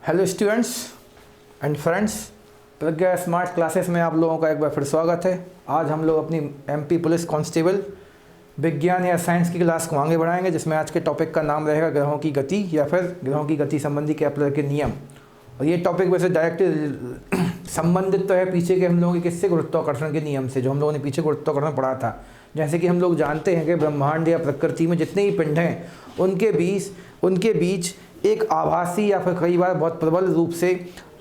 Hello students and friends, Pragya smart classes में आप लोगों का एक बार फिर स्वागत है। आज हम लोग अपनी एमपी पुलिस कांस्टेबल विज्ञान या साइंस की क्लास को आगे बढ़ाएंगे, जिसमें आज के टॉपिक का नाम रहेगा ग्रहों की गति या फिर ग्रहों की गति संबंधी केपलर के नियम। और ये टॉपिक वैसे डायरेक्ट संबंधित तो है पीछे के हम लोगों के किससे, गुरुत्वाकर्षण के नियम से, जो हम लोगों ने पीछे गुरुत्वाकर्षण पढ़ा था। जैसे कि हम लोग जानते हैं कि ब्रह्मांड या प्रकृति में जितने भी पिंड हैं उनके बीच एक आभासी या फिर कई बार बहुत प्रबल रूप से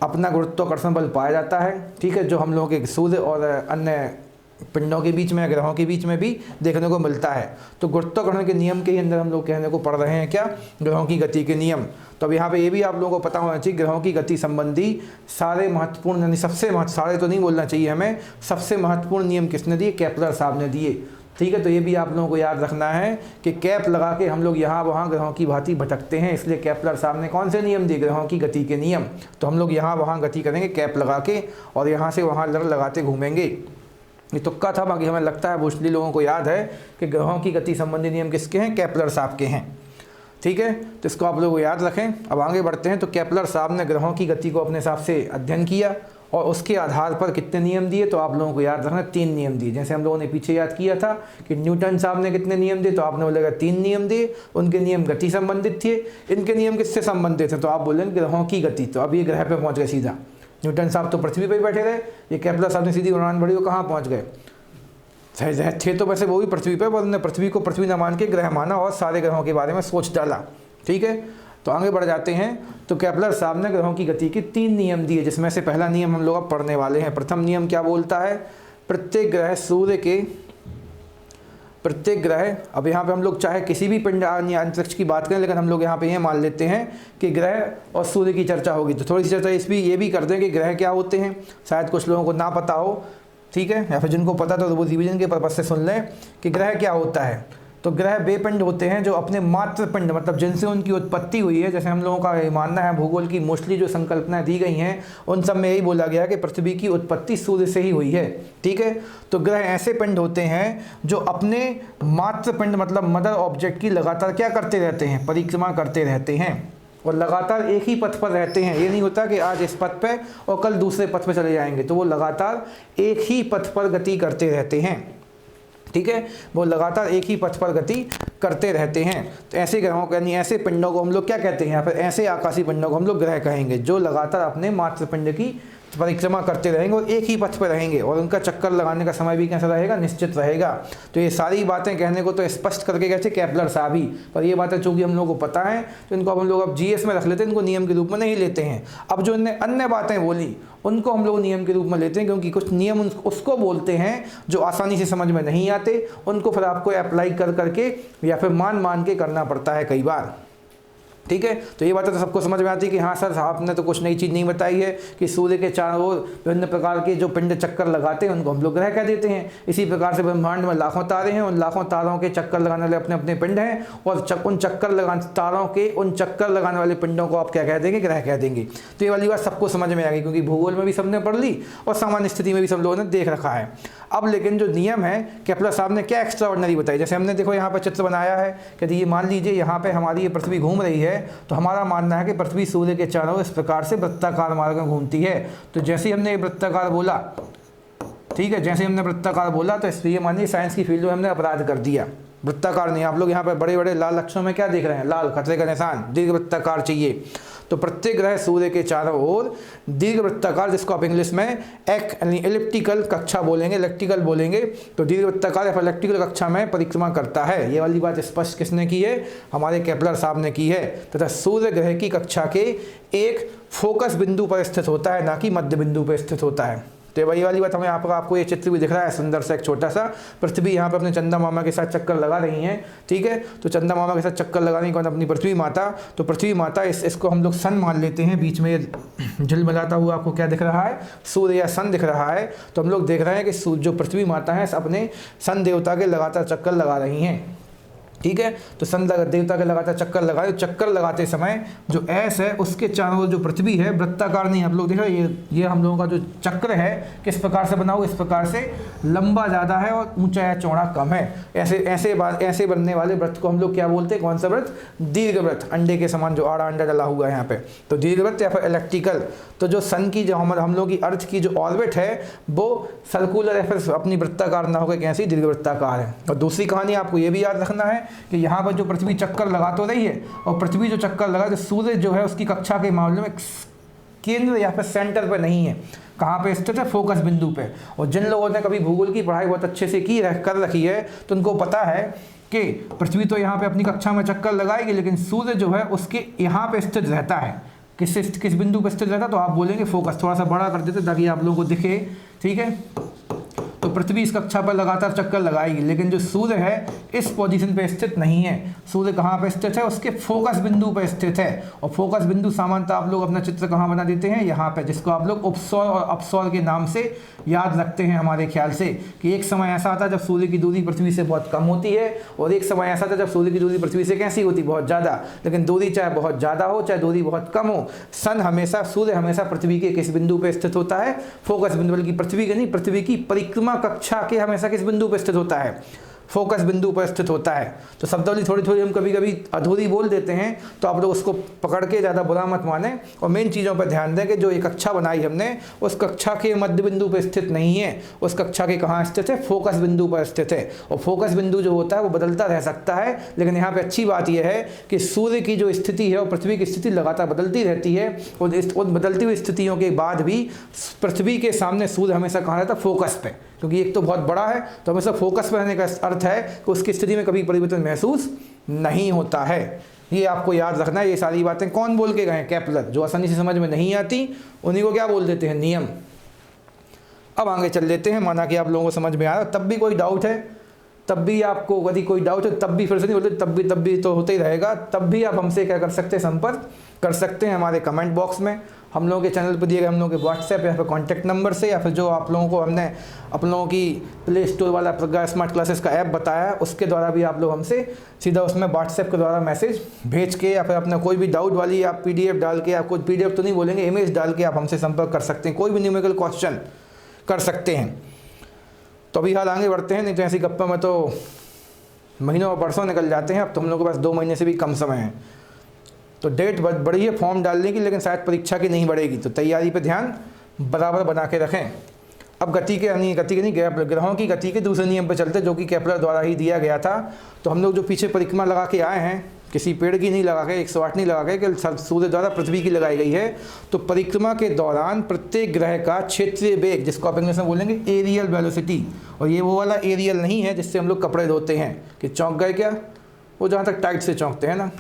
अपना गुरुत्वाकर्षण बल पाया जाता है। ठीक है, जो हम लोगों के सूर्य और अन्य पिंडों के बीच में, ग्रहों के बीच में भी देखने को मिलता है। तो गुरुत्वाकर्षण के नियम के ही अंदर हम लोग कहने को पढ़ रहे हैं क्या, ग्रहों की गति के नियम। तो अब यहाँ पे ये भी आप लोगों को पता होना चाहिए, ग्रहों की गति संबंधी सारे महत्वपूर्ण, यानी सारे तो नहीं बोलना चाहिए हमें, सबसे महत्वपूर्ण नियम किसने दिए, केपलर साहब ने दिए। ठीक है, तो ये भी आप लोगों को याद रखना है कि कैप लगा के हम लोग यहाँ वहाँ ग्रहों की भांति भटकते हैं, इसलिए केपलर साहब ने कौन से नियम दिए, ग्रहों की गति के नियम। तो हम लोग यहाँ वहाँ गति करेंगे कैप लगा के, और यहाँ से वहाँ लगाते घूमेंगे। ये तुक्का था, बाकी हमें लगता है मोस्टली लोगों को याद है कि ग्रहों की गति संबंधी नियम किसके हैं, केपलर साहब के हैं। ठीक है, तो इसको आप लोग याद रखें। अब आगे बढ़ते हैं। तो केपलर साहब ने ग्रहों की गति को अपने हिसाब से अध्ययन किया और उसके आधार पर कितने नियम दिए, तो आप लोगों को याद रखना 3 नियम दिए। जैसे हम लोगों ने पीछे याद किया था कि न्यूटन साहब ने कितने नियम दिए, तो आपने बोलेगा 3 नियम दिए। उनके नियम गति संबंधित थे। इनके नियम किससे संबंधित हैं, तो आप बोलेंगे ग्रहों की गति। तो अब ये ग्रह पे पहुंच गए सीधा। न्यूटन साहब तो पृथ्वी पर ही बैठे रहे, ये केपलर साहब ने सीधी उड़ान भरी, वो कहाँ पहुँच गए, थे तो वैसे वो भी पृथ्वी पर, उन्होंने पृथ्वी को पृथ्वी न मान के ग्रह माना और सारे ग्रहों के बारे में सोच डाला। ठीक है, तो आगे बढ़ जाते हैं। तो केपलर साहब ने ग्रहों की गति के 3 नियम दिए, जिसमें से पहला नियम हम लोग अब पढ़ने वाले हैं। प्रथम नियम क्या बोलता है, प्रत्येक ग्रह, अब यहाँ पे हम लोग चाहे किसी भी पिंड अंतरिक्ष की बात करें, लेकिन हम लोग यहाँ पे ये मान लेते हैं कि ग्रह और सूर्य की चर्चा होगी। तो थोड़ी सी चर्चा ये भी कर दें कि ग्रह क्या होते हैं, शायद कुछ लोगों को ना पता हो। ठीक है, या फिर जिनको पता तो वो रिवीजन के पर्पज से सुन लें कि ग्रह क्या होता है। तो ग्रह वे पिंड होते हैं जो अपने मात्र पिंड, मतलब जिनसे उनकी उत्पत्ति हुई है। जैसे हम लोगों का मानना है, भूगोल की मोस्टली जो संकल्पनाएं दी गई हैं उन सब में यही बोला गया कि पृथ्वी की उत्पत्ति सूर्य से ही हुई है। ठीक है, तो ग्रह ऐसे पिंड होते हैं जो अपने मात्र पिंड, मतलब मदर ऑब्जेक्ट की लगातार क्या करते रहते हैं, परिक्रमा करते रहते हैं और लगातार एक ही पथ पर रहते हैं। ये नहीं होता कि आज इस पथ पे और कल दूसरे पथ पे चले जाएंगे, तो वो लगातार एक ही पथ पर गति करते रहते हैं। ठीक है, वो लगातार एक ही पथ पर गति करते रहते हैं। तो ऐसे ग्रहों को, यानी ऐसे पिंडों को हम लोग क्या कहते हैं, यहाँ पर ऐसे आकाशीय पिंडों को हम लोग ग्रह कहेंगे, जो लगातार अपने मात्र पिंड की परिक्रमा करते रहेंगे और एक ही पथ पर रहेंगे, और उनका चक्कर लगाने का समय भी कैसा रहेगा, निश्चित रहेगा। तो ये सारी बातें कहने को तो स्पष्ट करके कहते केपलर साहब ही, पर ये बातें चूंकि हम लोगों को पता है तो इनको हम लोग अब जीएस में रख लेते हैं, इनको नियम के रूप में नहीं लेते हैं। अब जो इनने अन्य बातें बोली उनको हम लोग नियम के रूप में लेते हैं, क्योंकि कुछ नियम उसको बोलते हैं जो आसानी से समझ में नहीं आते, उनको फिर आपको अप्लाई कर करके या फिर मान के करना पड़ता है कई बार। ठीक है, तो ये बात तो सबको समझ में आती है कि हाँ सर, आपने तो कुछ नई चीज़ नहीं बताई है कि सूर्य के चारों ओर विभिन्न प्रकार के जो पिंड चक्कर लगाते हैं उनको हम लोग ग्रह कह देते हैं। इसी प्रकार से ब्रह्मांड में लाखों तारे हैं, उन लाखों तारों के चक्कर लगाने वाले अपने अपने पिंड हैं, और उन चक्कर लगाने वाले पिंडों को आप क्या कह देंगे, ग्रह कह देंगे। तो ये वाली बात सबको समझ में आ गई, क्योंकि भूगोल में भी सबने पढ़ ली और सामान्य स्थिति में भी सब लोगों ने देख रखा है। अब लेकिन जो नियम है, केपलर साहब ने क्या एक्स्ट्रा ऑर्डिनरी बताई। जैसे हमने देखो यहाँ पर चित्र बनाया है, कहते ये मान लीजिए यहाँ पे हमारी ये पृथ्वी घूम रही है, तो हमारा मानना है कि पृथ्वी सूर्य के चारों इस प्रकार से वृत्ताकार मार्ग में घूमती है। तो जैसे ही हमने वृत्ताकार बोला, ठीक है, जैसे हमने वृत्ताकार बोला तो इसलिए मानिए साइंस की फील्ड में हमने अपराध कर दिया। वृत्ताकार नहीं, आप लोग यहाँ पर बड़े बड़े लाल अक्षरों में क्या देख रहे हैं, लाल खतरे का निशान, दीर्घ वृत्ताकार चाहिए। तो प्रत्येक ग्रह सूर्य के चारों ओर दीर्घ वृत्ताकार, जिसको आप इंग्लिश में एलिप्टिकल कक्षा बोलेंगे, इलेक्ट्रिकल बोलेंगे, तो दीर्घ वृत्ताकार या इलेक्ट्रिकल कक्षा में परिक्रमा करता है। ये वाली बात स्पष्ट किसने की है, हमारे केपलर साहब ने की है। तथा सूर्य ग्रह की कक्षा के एक फोकस बिंदु पर स्थित होता है, ना कि मध्य बिंदु पर स्थित होता है। तो वही वाली बात हमें आपको ये चित्र भी दिख रहा है सुंदर सा, एक छोटा सा पृथ्वी यहाँ पे अपने चंदा मामा के साथ चक्कर लगा रही हैं। ठीक है, तो चंदा मामा के साथ चक्कर लगाने के बाद अपनी पृथ्वी माता, तो पृथ्वी माता इसको हम लोग सन मान लेते हैं। बीच में झिलमिलाता हुआ आपको क्या दिख रहा है, सूर्य या सन दिख रहा है। तो हम लोग देख रहे हैं कि जो पृथ्वी माता है अपने सन देवता के लगातार चक्कर लगा रही हैं। ठीक है। तो सन देवता के लगातार चक्कर लगाए, चक्कर लगाते समय जो एस है उसके चारों ओर जो पृथ्वी है वृत्ताकार नहीं, आप लोग देखो ये हम लोगों का जो चक्र है किस प्रकार से बना हुआ, इस प्रकार से लंबा ज़्यादा है और ऊंचा या चौड़ा कम है। ऐसे बनने वाले व्रत को हम लोग क्या बोलते हैं, कौन सा व्रत, दीर्घ व्रत, अंडे के समान जो आड़ा अंडा डला हुआ है यहाँ पे, तो दीर्घ व्रत या फिर इलेक्ट्रिकल। तो जो सन की जो हम लोग की अर्थ की जो ऑर्बिट है वो सर्कुलर या फिर अपनी वृत्ताकार ना होकर कैसी दीर्घ वृत्ताकार है। और दूसरी कहानी आपको ये भी याद रखना है कि यहाँ पर जो पृथ्वी चक्कर लगा तो रही है, और पृथ्वी जो चक्कर लगा तो सूर्य जो है उसकी कक्षा के मामले में केंद्र या फिर सेंटर पे नहीं है, कहाँ पे स्थित है, फोकस बिंदु पे। और जिन लोगों ने कभी भूगोल की पढ़ाई बहुत अच्छे से कर रखी है तो उनको पता है कि पृथ्वी तो यहाँ पे अपनी कक्षा में चक्कर लगाएगी, लेकिन सूर्य जो है उसके यहाँ पे स्थित रहता है। किस बिंदु पर स्थित रहता है, तो आप बोलेंगे फोकस। थोड़ा सा बड़ा कर देते ताकि आप लोगों को दिखे, ठीक है। तो पृथ्वी इस कक्षा पर लगातार चक्कर लगाएगी, लेकिन जो सूर्य है इस पोजीशन पे स्थित नहीं है। सूर्य कहाँ पे स्थित है, उसके फोकस बिंदु पर स्थित है। और फोकस बिंदु सामान्यतः आप लोग अपना चित्र कहाँ बना देते हैं, यहाँ पे, जिसको आप लोग उपसौर और अपसौर के नाम से याद रखते हैं हमारे ख्याल से, कि एक समय ऐसा आता है जब सूर्य की दूरी पृथ्वी से बहुत कम होती है, और एक समय ऐसा आता है जब सूर्य की दूरी पृथ्वी से कैसी होती, बहुत ज़्यादा। लेकिन दूरी चाहे बहुत ज़्यादा हो चाहे दूरी बहुत कम हो, सूर्य हमेशा पृथ्वी के किस बिंदु पर स्थित होता है, फोकस बिंदु, बल्कि पृथ्वी के नहीं, पृथ्वी की परिक्रमा कक्षा के हमेशा किस बिंदु पर स्थित होता है, फोकस बिंदु पर स्थित होता है। तो शब्दावली थोड़ी थोड़ी हम कभी कभी अधूरी बोल देते हैं, तो आप लोग उसको पकड़ के ज़्यादा बुरा मत माने, और मेन चीज़ों पर ध्यान दें कि जो एक कक्षा बनाई हमने उस कक्षा के मध्य बिंदु पर स्थित नहीं है, उस कक्षा के कहाँ स्थित है, फोकस बिंदु पर स्थित है। और फोकस बिंदु जो होता है वो बदलता रह सकता है, लेकिन यहाँ पे अच्छी बात यह है कि सूर्य की जो स्थिति है और पृथ्वी की स्थिति लगातार बदलती रहती है, और उन बदलती हुई स्थितियों के बाद भी पृथ्वी के सामने सूर्य हमेशा कहाँ रहता है, फोकस पे, क्योंकि एक तो बहुत बड़ा है, तो हमेशा फोकस पर रहने का अर्थ है कि उसकी स्थिति में कभी परिवर्तन महसूस नहीं होता है। ये आपको याद रखना है। ये सारी बातें कौन बोल के गए, केपलर। जो आसानी से समझ में नहीं आती उन्हीं को क्या बोल देते हैं, नियम। अब आगे चल लेते हैं। माना कि आप लोगों को समझ में आ रहा, तब भी कोई डाउट है, तब भी आपको यदि कोई डाउट है, तब भी फिर से नहीं बोलते, तब भी तो होता ही रहेगा, तब भी आप हमसे क्या कर सकते हैं, संपर्क कर सकते हैं हमारे कमेंट बॉक्स में, हम लोगों के चैनल पर दिए गए हम लोगों के व्हाट्सएप या फिर कॉन्टैक्ट नंबर से, या फिर जो आप लोगों को हमने आप लोगों की प्ले स्टोर वाला प्रज्ञा स्मार्ट क्लासेस का ऐप बताया है, उसके द्वारा भी आप लोग हमसे सीधा उसमें व्हाट्सएप के द्वारा मैसेज भेज के, या फिर अपना कोई भी डाउट वाली आप PDF डाल के, आप कुछ PDF तो नहीं बोलेंगे, इमेज डाल के आप हमसे संपर्क कर सकते हैं, कोई भी न्यूमेरिकल क्वेश्चन कर सकते हैं। तो अभी हाल आगे बढ़ते हैं, नहीं तो ऐसी गप्पा में तो महीनों और बरसों निकल जाते हैं। अब तो हम लोग के पास 2 महीने से भी कम समय है, तो डेट बढ़ी है फॉर्म डालने की, लेकिन शायद परीक्षा की नहीं बढ़ेगी, तो तैयारी पे ध्यान बराबर बना के रखें। अब गति के नहीं ग्रहों की गति के दूसरे नियम पे चलते, जो कि केपलर द्वारा ही दिया गया था। तो हम लोग जो पीछे परिक्रमा लगा के आए हैं, किसी पेड़ की नहीं लगा के, 108 नहीं लगा के, कि सूर्य द्वारा पृथ्वी की लगाई गई है। तो परिक्रमा के दौरान प्रत्येक ग्रह का क्षेत्रीय वेग, जिसको आप इंग्लिश में बोलेंगे एरियल वेलोसिटी, और ये वो वाला एरियल नहीं है जिससे हम लोग कपड़े धोते हैं कि चौंक गए क्या, वो जहाँ तक टाइट से चौंकते हैं ना,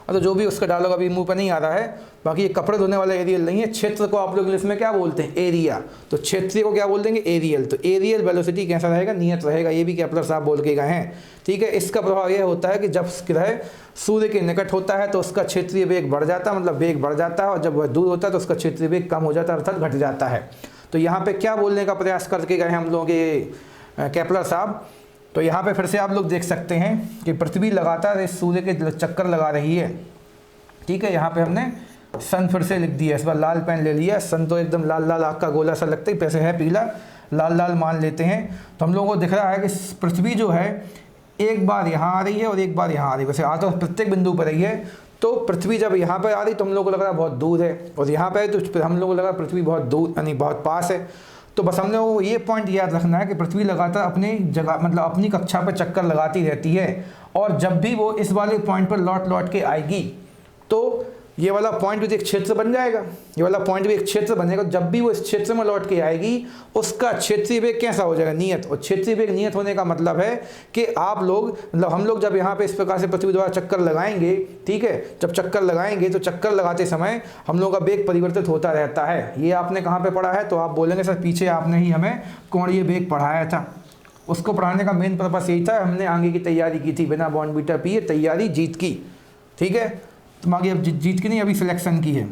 तो जो भी उसका डायलॉग अभी मुंह पर नहीं आ रहा है, बाकी ये कपड़े धोने वाला एरियल नहीं है। क्षेत्र को आप लोग इंग्लिश में क्या बोलते हैं, एरिया, तो क्षेत्रीय को क्या बोल देंगे, एरियल। तो एरियल वेलोसिटी कैसा रहेगा, नियत रहेगा, ये भी केपलर साहब बोल के गए हैं, ठीक है। इसका प्रभाव यह होता है कि जब ग्रह सूर्य के निकट होता है तो उसका क्षेत्रीय वेग बढ़ जाता है, मतलब वेग बढ़ जाता है, और जब वह दूर होता है तो उसका क्षेत्रीय वेग कम हो जाता है, अर्थात घट जाता है। तो यहाँ पर क्या बोलने का प्रयास करके गए हम लोग ये केपलर साहब, तो यहाँ पे फिर से आप लोग देख सकते हैं कि पृथ्वी लगातार इस सूर्य के चक्कर लगा रही है, ठीक है। यहाँ पे हमने सन फिर से लिख दिया, इस बार लाल पेन ले लिया। सन तो एकदम लाल लाल आग का गोला सा लगता है, पैसे है पीला, लाल लाल मान लेते हैं। तो हम लोगों को दिख रहा है कि पृथ्वी जो है एक बार यहाँ आ रही है और एक बार यहाँ आ रही है, वैसे आ तो प्रत्येक बिंदु पर रही है। तो पृथ्वी जब यहाँ पर आ रही तो हम लोग को लग रहा है बहुत दूर है, और यहाँ पर तो हम लोग को लगा पृथ्वी बहुत दूर यानी बहुत पास है। तो बस हम लोगों को ये पॉइंट याद रखना है कि पृथ्वी लगातार अपनी जगह, मतलब अपनी कक्षा पर चक्कर लगाती रहती है, और जब भी वो इस वाले पॉइंट पर लौट के आएगी तो ये वाला पॉइंट भी एक क्षेत्र बन जाएगा, ये वाला पॉइंट भी एक क्षेत्र बनेगा। जब भी वो इस क्षेत्र में लौट के आएगी उसका क्षेत्रीय वेग कैसा हो जाएगा, नियत। और क्षेत्रीय वेग नियत होने का मतलब है कि आप लोग, मतलब हम लोग जब यहाँ पे इस प्रकार से पृथ्वी द्वारा चक्कर लगाएंगे, ठीक है, जब चक्कर लगाएंगे तो चक्कर लगाते समय हम लोग का वेग परिवर्तित होता रहता है। ये आपने कहाँ पर पढ़ा है, तो आप बोलेंगे सर पीछे आपने ही हमें कोणीय वेग पढ़ाया था। उसको पढ़ाने का मेन पर्पस यही था, हमने आगे की तैयारी की थी, बिना बॉन्ड बीटा पिए तैयारी जीत की, ठीक है। तो आगे अब जीत की नहीं, अभी सिलेक्शन की है।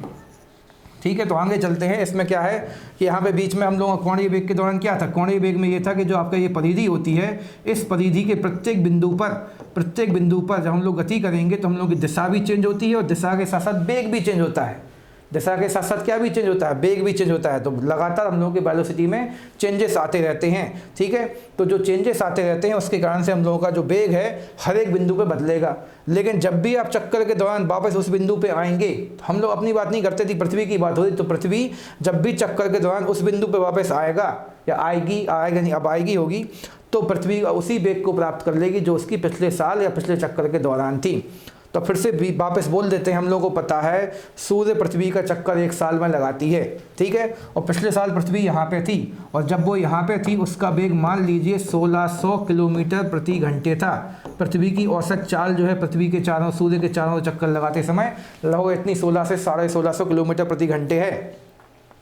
ठीक है, तो आगे चलते हैं। इसमें क्या है कि यहाँ पे बीच में हम लोगों का कोणीय वेग के दौरान क्या था, कोणीय वेग में ये था कि जो आपका ये परिधि होती है, इस परिधि के प्रत्येक बिंदु पर जब हम लोग गति करेंगे तो हम लोग की दिशा भी चेंज होती है और दिशा के साथ साथ वेग भी चेंज होता है। दिशा के साथ साथ क्या भी चेंज होता है, वेग भी चेंज होता है। तो लगातार हम लोगों के वेलोसिटी में चेंजेस आते रहते हैं। ठीक है, तो जो चेंजेस आते रहते हैं उसके कारण से हम लोगों का जो वेग है हर एक बिंदु पे बदलेगा। लेकिन जब भी आप चक्कर के दौरान वापस उस बिंदु पे आएंगे, हम लोग अपनी बात नहीं करते थी, पृथ्वी की बात हो रही, तो पृथ्वी जब भी चक्कर के दौरान उस बिंदु पे वापस आएगा या आएगा नहीं, अब आएगी होगी, तो पृथ्वी उसी वेग को प्राप्त कर लेगी जो उसकी पिछले साल या पिछले चक्कर के दौरान थी। तो फिर से भी वापस बोल देते हैं, हम लोगों को पता है सूर्य पृथ्वी का चक्कर 1 साल में लगाती है। ठीक है, और पिछले साल पृथ्वी यहाँ पे थी और जब वो यहाँ पे थी उसका वेग मान लीजिए 1600 किलोमीटर प्रति घंटे था। पृथ्वी की औसत चाल जो है पृथ्वी के चारों, सूर्य के चारों चक्कर लगाते समय लगभग इतनी 16 से 1650 किलोमीटर प्रति घंटे है।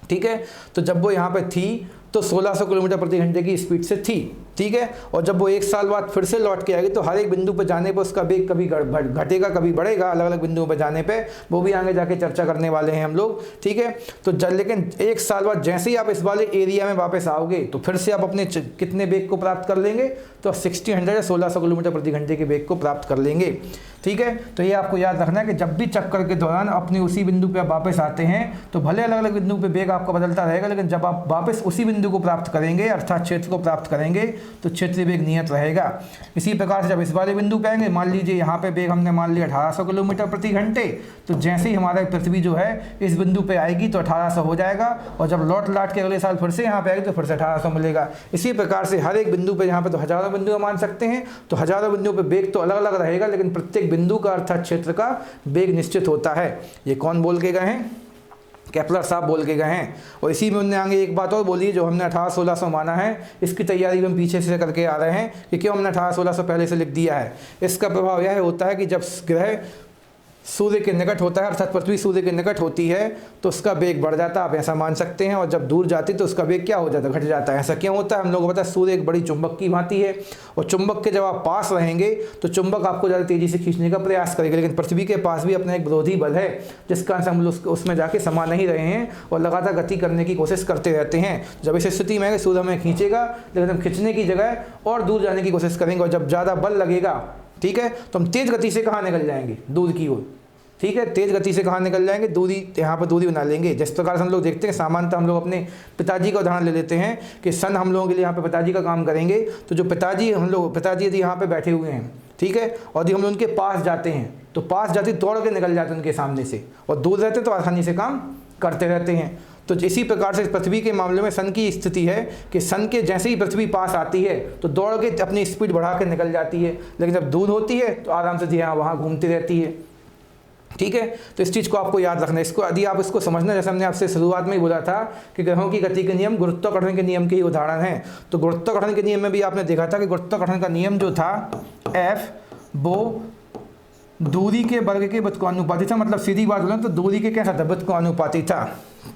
ठीक है, तो जब वो यहाँ पे थी तो 1600 किलोमीटर प्रति घंटे की स्पीड से थी। ठीक है, और जब वो 1 साल बाद फिर से लौट के आएगी तो हर एक बिंदु पर जाने पर उसका वेग कभी घटेगा कभी बढ़ेगा, अलग अलग बिंदुओं पर जाने पे, वो भी आगे जाके चर्चा करने वाले हैं हम लोग। ठीक है, तो लेकिन 1 साल बाद जैसे ही आप इस वाले एरिया में वापस आओगे तो फिर से आप अपने कितने वेग को प्राप्त कर लेंगे, तो 1600 या 1600 किलोमीटर प्रति घंटे के वेग को प्राप्त कर लेंगे। ठीक है, तो ये आपको याद रखना है कि जब भी चक्कर के दौरान अपने उसी बिंदु पे आप वापस आते हैं तो भले अलग अलग बिंदु पे वेग आपका बदलता रहेगा, लेकिन जब आप वापस उसी बिंदु को प्राप्त करेंगे अर्थात क्षेत्र को प्राप्त करेंगे तो क्षेत्रीय वेग नियत रहेगा। इसी प्रकार से जब इस वाले बिंदु पे आएंगे, मान लीजिए यहाँ पे वेग हमने मान लिया 1800 किलोमीटर प्रति घंटे, तो जैसे ही हमारा पृथ्वी जो है इस बिंदु पे आएगी तो 1800 हो जाएगा और जब लौट के अगले साल फिर से यहाँ पे आएगी तो फिर से 1800 मिलेगा। इसी प्रकार से हर एक बिंदु पे, यहाँ पे तो हजारों बिंदु मान सकते हैं, तो हजारों बिंदुओं पे वेग तो अलग अलग रहेगा, लेकिन प्रत्येक बिंदु का अर्थात क्षेत्र का वेग निश्चित होता है। ये कौन बोल के गए हैं, केपलर साहब बोल के गए हैं। और इसी में उन्होंने आगे एक बात और बोली, जो हमने 1800-1600 माना है, इसकी तैयारी हम पीछे से करके आ रहे हैं कि क्यों हमने 1800-1600 पहले से लिख दिया है। इसका प्रभाव यह होता है कि जब ग्रह सूर्य के निकट होता है अर्थात पृथ्वी सूर्य के निकट होती है तो उसका वेग बढ़ जाता है, आप ऐसा मान सकते हैं, और जब दूर जाती तो उसका वेग क्या हो जाता है, घट जाता है। ऐसा क्यों होता है, हम लोगों को पता है सूर्य एक बड़ी चुंबक की भांति है और चुंबक के जब आप पास रहेंगे तो चुंबक आपको ज़्यादा तेज़ी से खींचने का प्रयास करेगा, लेकिन पृथ्वी के पास भी अपना एक विरोधी बल है जिसका हम लोग उसमें जाके समा नहीं रहे हैं और लगातार गति करने की कोशिश करते रहते हैं। जब इस स्थिति में सूर्य हमें खींचेगा, लेकिन हम खींचने की जगह और दूर जाने की कोशिश करेंगे, और जब ज़्यादा बल लगेगा, ठीक है, तो हम तेज़ गति से कहाँ निकल जाएंगे, दूर की ओर। ठीक है, तेज़ गति से कहाँ निकल जाएंगे, दूरी, यहाँ पर दूरी बना लेंगे। जिस प्रकार से हम लोग देखते हैं, सामान्यतः हम लोग अपने पिताजी का उदाहरण ले लेते हैं कि सन हम लोगों के लिए यहाँ पे पिताजी का काम करेंगे, तो जो पिताजी यदि यहाँ पे बैठे हुए हैं, ठीक है, और यदि हम लोग उनके पास जाते हैं तो पास जाते दौड़ के निकल जाते हैं उनके सामने से, और दूर रहते तो आसानी से काम करते रहते हैं। तो इसी प्रकार से पृथ्वी के मामले में सन की स्थिति है कि सन के जैसे ही पृथ्वी पास आती है तो दौड़ के अपनी स्पीड बढ़ा के निकल जाती है, लेकिन जब दूर होती है तो आराम से यहाँ वहाँ घूमती रहती है। ठीक है, तो इस चीज़ को आपको याद रखना है। इसको यदि आप इसको समझना, जैसे हमने आपसे शुरुआत में ही बोला था कि ग्रहों की गति के नियम गुरुत्वाकर्षण के नियम के ही उदाहरण हैं। तो गुरुत्वाकर्षण के नियम में भी आपने देखा था कि गुरुत्वाकर्षण का नियम जो था F वो दूरी के वर्ग के व्युत्क्रमानुपाती अनुपाती था। मतलब सीधी बात बोलें तो दूरी के कैसा था, व्युत्क्रमानुपाती था।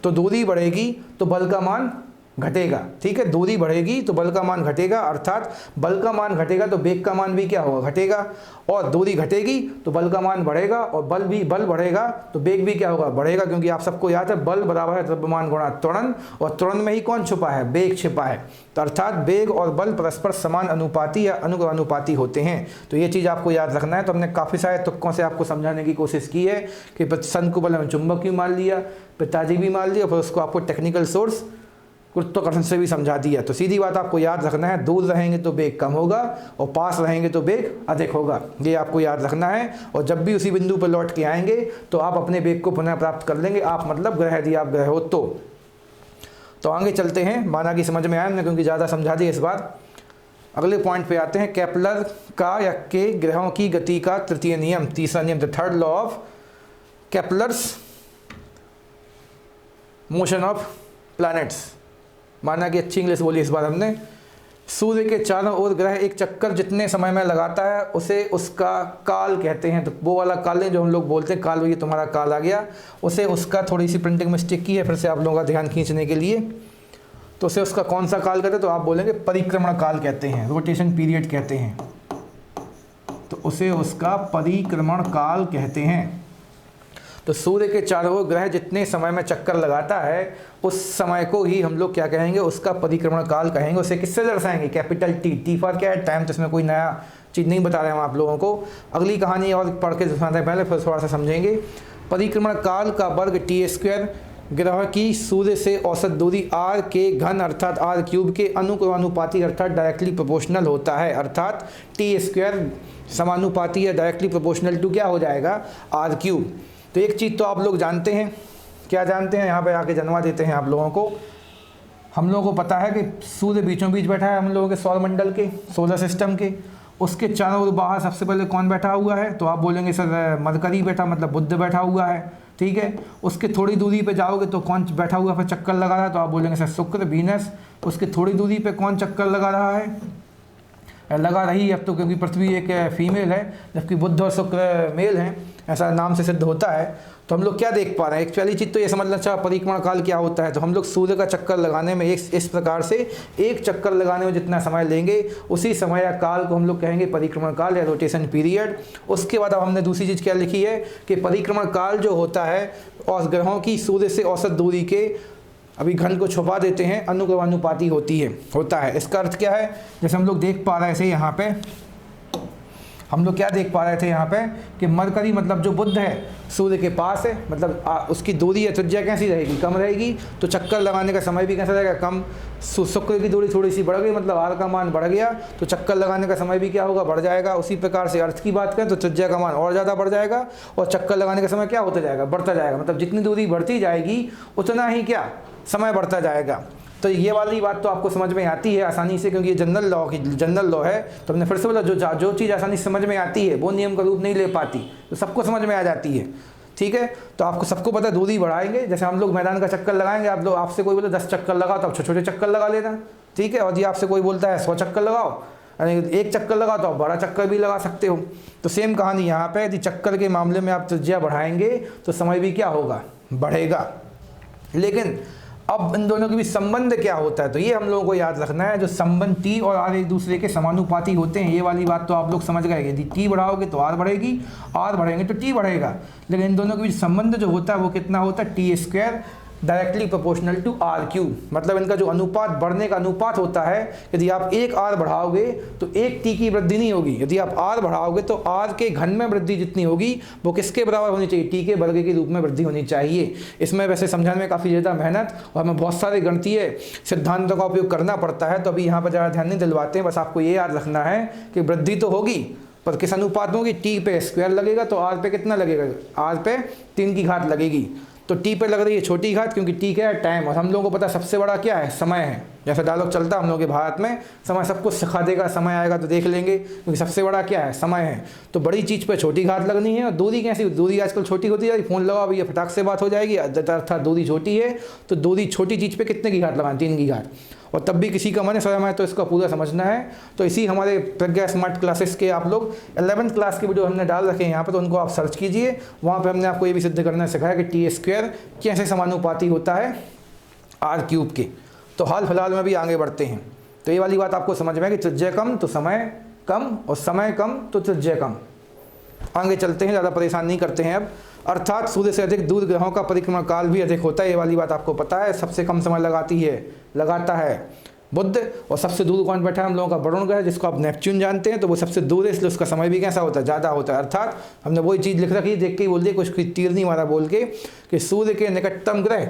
तो दूरी बढ़ेगी तो बल का मान घटेगा। ठीक है, दूरी बढ़ेगी तो बल का मान घटेगा, अर्थात बल का मान घटेगा तो वेग का मान भी क्या होगा, घटेगा, और दूरी घटेगी तो बल का मान बढ़ेगा, और बल बढ़ेगा तो वेग भी क्या होगा, बढ़ेगा, क्योंकि आप सबको याद है बल बराबर है द्रव्यमान गुणा त्वरण, और त्वरण में ही कौन छुपा है, वेग छिपा है। तो अर्थात वेग और बल परस्पर समान अनुपाती या अनुपाती होते हैं। तो ये चीज़ आपको याद रखना है। तो हमने काफ़ी सारे तुक्कों से आपको समझाने की कोशिश की है कि सन को बल में चुंबक भी मान लिया, पिताजी भी मान लिया, फिर उसको आपको टेक्निकल सोर्स गुरुत्वाकर्षण से भी समझा दिया। तो सीधी बात आपको याद रखना है, दूर रहेंगे तो वेग कम होगा और पास रहेंगे तो वेग अधिक होगा, ये आपको याद रखना है। और जब भी उसी बिंदु पर लौट के आएंगे तो आप अपने वेग को पुनः प्राप्त कर लेंगे। आप मतलब ग्रह, यदि आप ग्रह हो तो आगे चलते हैं। माना कि समझ में आया हमने, क्योंकि ज़्यादा समझा दिया इस बार। अगले पॉइंट पे आते हैं, केपलर का या के ग्रहों की गति का तृतीय नियम, तीसरा नियम, the third law of Kepler's motion of planets. माना कि अच्छी इंग्लिश बोली इस बार हमने। सूर्य के चारों ओर ग्रह एक चक्कर जितने समय में लगाता है उसे उसका काल कहते हैं। तो वो वाला काल नहीं जो हम लोग बोलते हैं काल, ये तुम्हारा काल आ गया, उसे उसका, थोड़ी सी प्रिंटिंग मिस्टेक की है फिर से आप लोगों का ध्यान खींचने के लिए, तो उसे उसका कौन सा काल कहते हैं, तो आप बोलेंगे परिक्रमण काल कहते हैं, रोटेशन पीरियड कहते हैं। तो उसे उसका परिक्रमण काल कहते हैं। तो सूर्य के चारों ओर ग्रह जितने समय में चक्कर लगाता है उस समय को ही हम लोग क्या कहेंगे, उसका परिक्रमण काल कहेंगे। उसे किससे दर्शाएंगे, कैपिटल टी। टी फॉर क्या है, टाइम। तो इसमें कोई नया चीज़ नहीं बता रहे हैं हम आप लोगों को, अगली कहानी और पढ़ के सुनाते हैं पहले, फिर थोड़ा सा समझेंगे। परिक्रमण काल का वर्ग टी स्क्वायर ग्रह की सूर्य से औसत दूरी आर के घन अर्थात आर क्यूब के अनुक्रमानुपाती अर्थात डायरेक्टली प्रोपोर्शनल होता है। अर्थात टी स्क्वायर समानुपाती या डायरेक्टली प्रोपोर्शनल टू क्या हो जाएगा, आर क्यूब। तो एक चीज़ तो आप लोग जानते हैं, क्या जानते हैं, यहाँ पे आके जन्मा देते हैं आप लोगों को। हम लोगों को पता है कि सूर्य बीचों बीच बैठा है हम लोगों के सौर मंडल के, सोलर सिस्टम के। उसके चारों ओर बाहर सबसे पहले कौन बैठा हुआ है, तो आप बोलेंगे सर मरकरी बैठा, मतलब बुध बैठा हुआ है, ठीक है। उसके थोड़ी दूरी पे जाओगे तो कौन बैठा हुआ है चक्कर लगा रहा है, तो आप बोलेंगे सर शुक्र, वीनस। उसके थोड़ी दूरी पे कौन चक्कर लगा रहा है, लगा रही है अब तो, क्योंकि पृथ्वी एक फीमेल है जबकि बुध और शुक्र मेल हैं, ऐसा नाम से सिद्ध होता है। तो हम लोग क्या देख पा रहे हैं, एक पहली चीज़ तो ये समझना चाहिए परिक्रमण काल क्या होता है। तो हम लोग सूर्य का चक्कर लगाने में इस प्रकार से एक चक्कर लगाने में जितना समय लेंगे उसी समय या काल को हम लोग कहेंगे परिक्रमण काल या रोटेशन पीरियड। उसके बाद अब हमने दूसरी चीज़ क्या लिखी है कि परिक्रमण काल जो होता है और ग्रहों की सूर्य से औसत दूरी के, अभी घन को छुपा देते हैं, अनुक्रमानुपाती होता है। इसका अर्थ क्या है, जैसे हम लोग देख पा रहे थे यहाँ पे, हम लोग क्या देख पा रहे थे यहाँ पे कि मरकरी मतलब जो बुध है सूर्य के पास है, मतलब उसकी दूरी या त्रिज्या कैसी रहेगी, कम रहेगी, तो चक्कर लगाने का समय भी कैसा रहेगा, कम। शुक्र की दूरी थोड़ी सी बढ़ गई, मतलब आर का मान बढ़ गया, तो चक्कर लगाने का समय भी क्या होगा, बढ़ जाएगा। उसी प्रकार से अर्थ की बात करें तो त्रिज्या का मान और ज़्यादा बढ़ जाएगा और चक्कर लगाने का समय क्या होता जाएगा, बढ़ता जाएगा। मतलब जितनी दूरी बढ़ती जाएगी उतना ही क्या समय बढ़ता जाएगा। तो ये वाली बात तो आपको समझ में आती है आसानी से, क्योंकि ये जनरल लॉ है। तो हमने फिर से बोला जो चीज़ आसानी से समझ में आती है वो नियम का रूप नहीं ले पाती, तो सबको समझ में आ जाती है, ठीक है। तो आपको सबको पता है दूरी बढ़ाएंगे, जैसे हम लोग मैदान का चक्कर लगाएंगे, आप लोग, आपसे कोई बोले 10 चक्कर लगाओ तो आप छोटे छोटे चक्कर लगा लेना, ठीक है। और जी आपसे कोई बोलता है 100 चक्कर लगाओ, यानी एक चक्कर लगाओ तो आप बड़ा चक्कर भी लगा सकते हो। तो सेम कहानी यहाँ पे, यदि चक्कर के मामले में आप त्रिज्या बढ़ाएंगे तो समय भी क्या होगा, बढ़ेगा। लेकिन अब इन दोनों के बीच संबंध क्या होता है, तो ये हम लोगों को याद रखना है। जो संबंध टी और आर एक दूसरे के समानुपाती होते हैं, ये वाली बात तो आप लोग समझ गए। यदि टी बढ़ाओगे तो आर बढ़ेगी, आर बढ़ेंगे तो टी बढ़ेगा। लेकिन इन दोनों के बीच संबंध जो होता है वो कितना होता है, T square directly proportional to R cube. मतलब इनका जो अनुपात, बढ़ने का अनुपात होता है, यदि आप एक आर बढ़ाओगे तो एक टी की वृद्धि नहीं होगी, यदि आप आर बढ़ाओगे तो आर के घन में वृद्धि जितनी होगी वो किसके बराबर होनी चाहिए, टी के वर्ग के रूप में वृद्धि होनी चाहिए। इसमें वैसे समझाने में काफ़ी ज़्यादा मेहनत और हमें बहुत सारे गणितीय सिद्धांतों का उपयोग करना पड़ता है, तो अभी यहाँ पर ज़्यादा ध्यान नहीं दिलवाते हैं। बस आपको ये याद रखना है कि वृद्धि तो होगी पर किस अनुपात में होगी, टी पे स्क्वायर लगेगा तो आर पे कितना लगेगा, आर पे 3 की घात लगेगी। तो टी पे लग रही है छोटी घात, क्योंकि टी क्या है, टाइम। और हम लोगों को पता सबसे बड़ा क्या है, समय है। जैसे डायलॉग चलता है हम लोगों के भारत में, समय सब कुछ सिखा देगा, समय आएगा तो देख लेंगे, क्योंकि सबसे बड़ा क्या है, समय है। तो बड़ी चीज़ पे छोटी घात लगनी है। और दूरी कैसी, दूरी आजकल छोटी होती है, फ़ोन लगाओ भैया फटाक से बात हो जाएगी, अर्थात दूरी छोटी है तो दूरी छोटी चीज़ पे कितने की घात लगानी, 3 की घात। और तब भी किसी का मन है सर हमें तो इसका पूरा समझना है। तो इसी हमारे प्रज्ञा स्मार्ट क्लासेस के आप लोग 11th क्लास के वीडियो हमने डाल रखे हैं यहाँ पर, तो उनको आप सर्च कीजिए। वहाँ पे हमने आपको ये भी सिद्ध करना सिखाया कि टी स्क्वायर कैसे समानुपाती होता है आर क्यूब के। तो हाल फिलहाल में भी आगे बढ़ते हैं। तो ये वाली बात आपको समझ में है कि त्रिज्या कम तो समय कम और समय कम तो त्रिज्या कम। आगे चलते हैं, ज़्यादा परेशान नहीं करते हैं अब। अर्थात सूर्य से अधिक दूर ग्रहों का परिक्रमण काल भी अधिक होता है, ये वाली बात आपको पता है। सबसे कम समय लगाता है बुध, और सबसे दूर कौन बैठा है हम लोगों का, वरुण ग्रह, जिसको आप नेपच्यून जानते हैं। तो वो सबसे दूर है, इसलिए उसका समय भी कैसा होता है, ज़्यादा होता है। अर्थात हमने वही चीज़ लिख रखी, देख के ही बोल दिया, कुछ तीर नहीं मारा बोल के, कि सूर्य के निकटतम ग्रह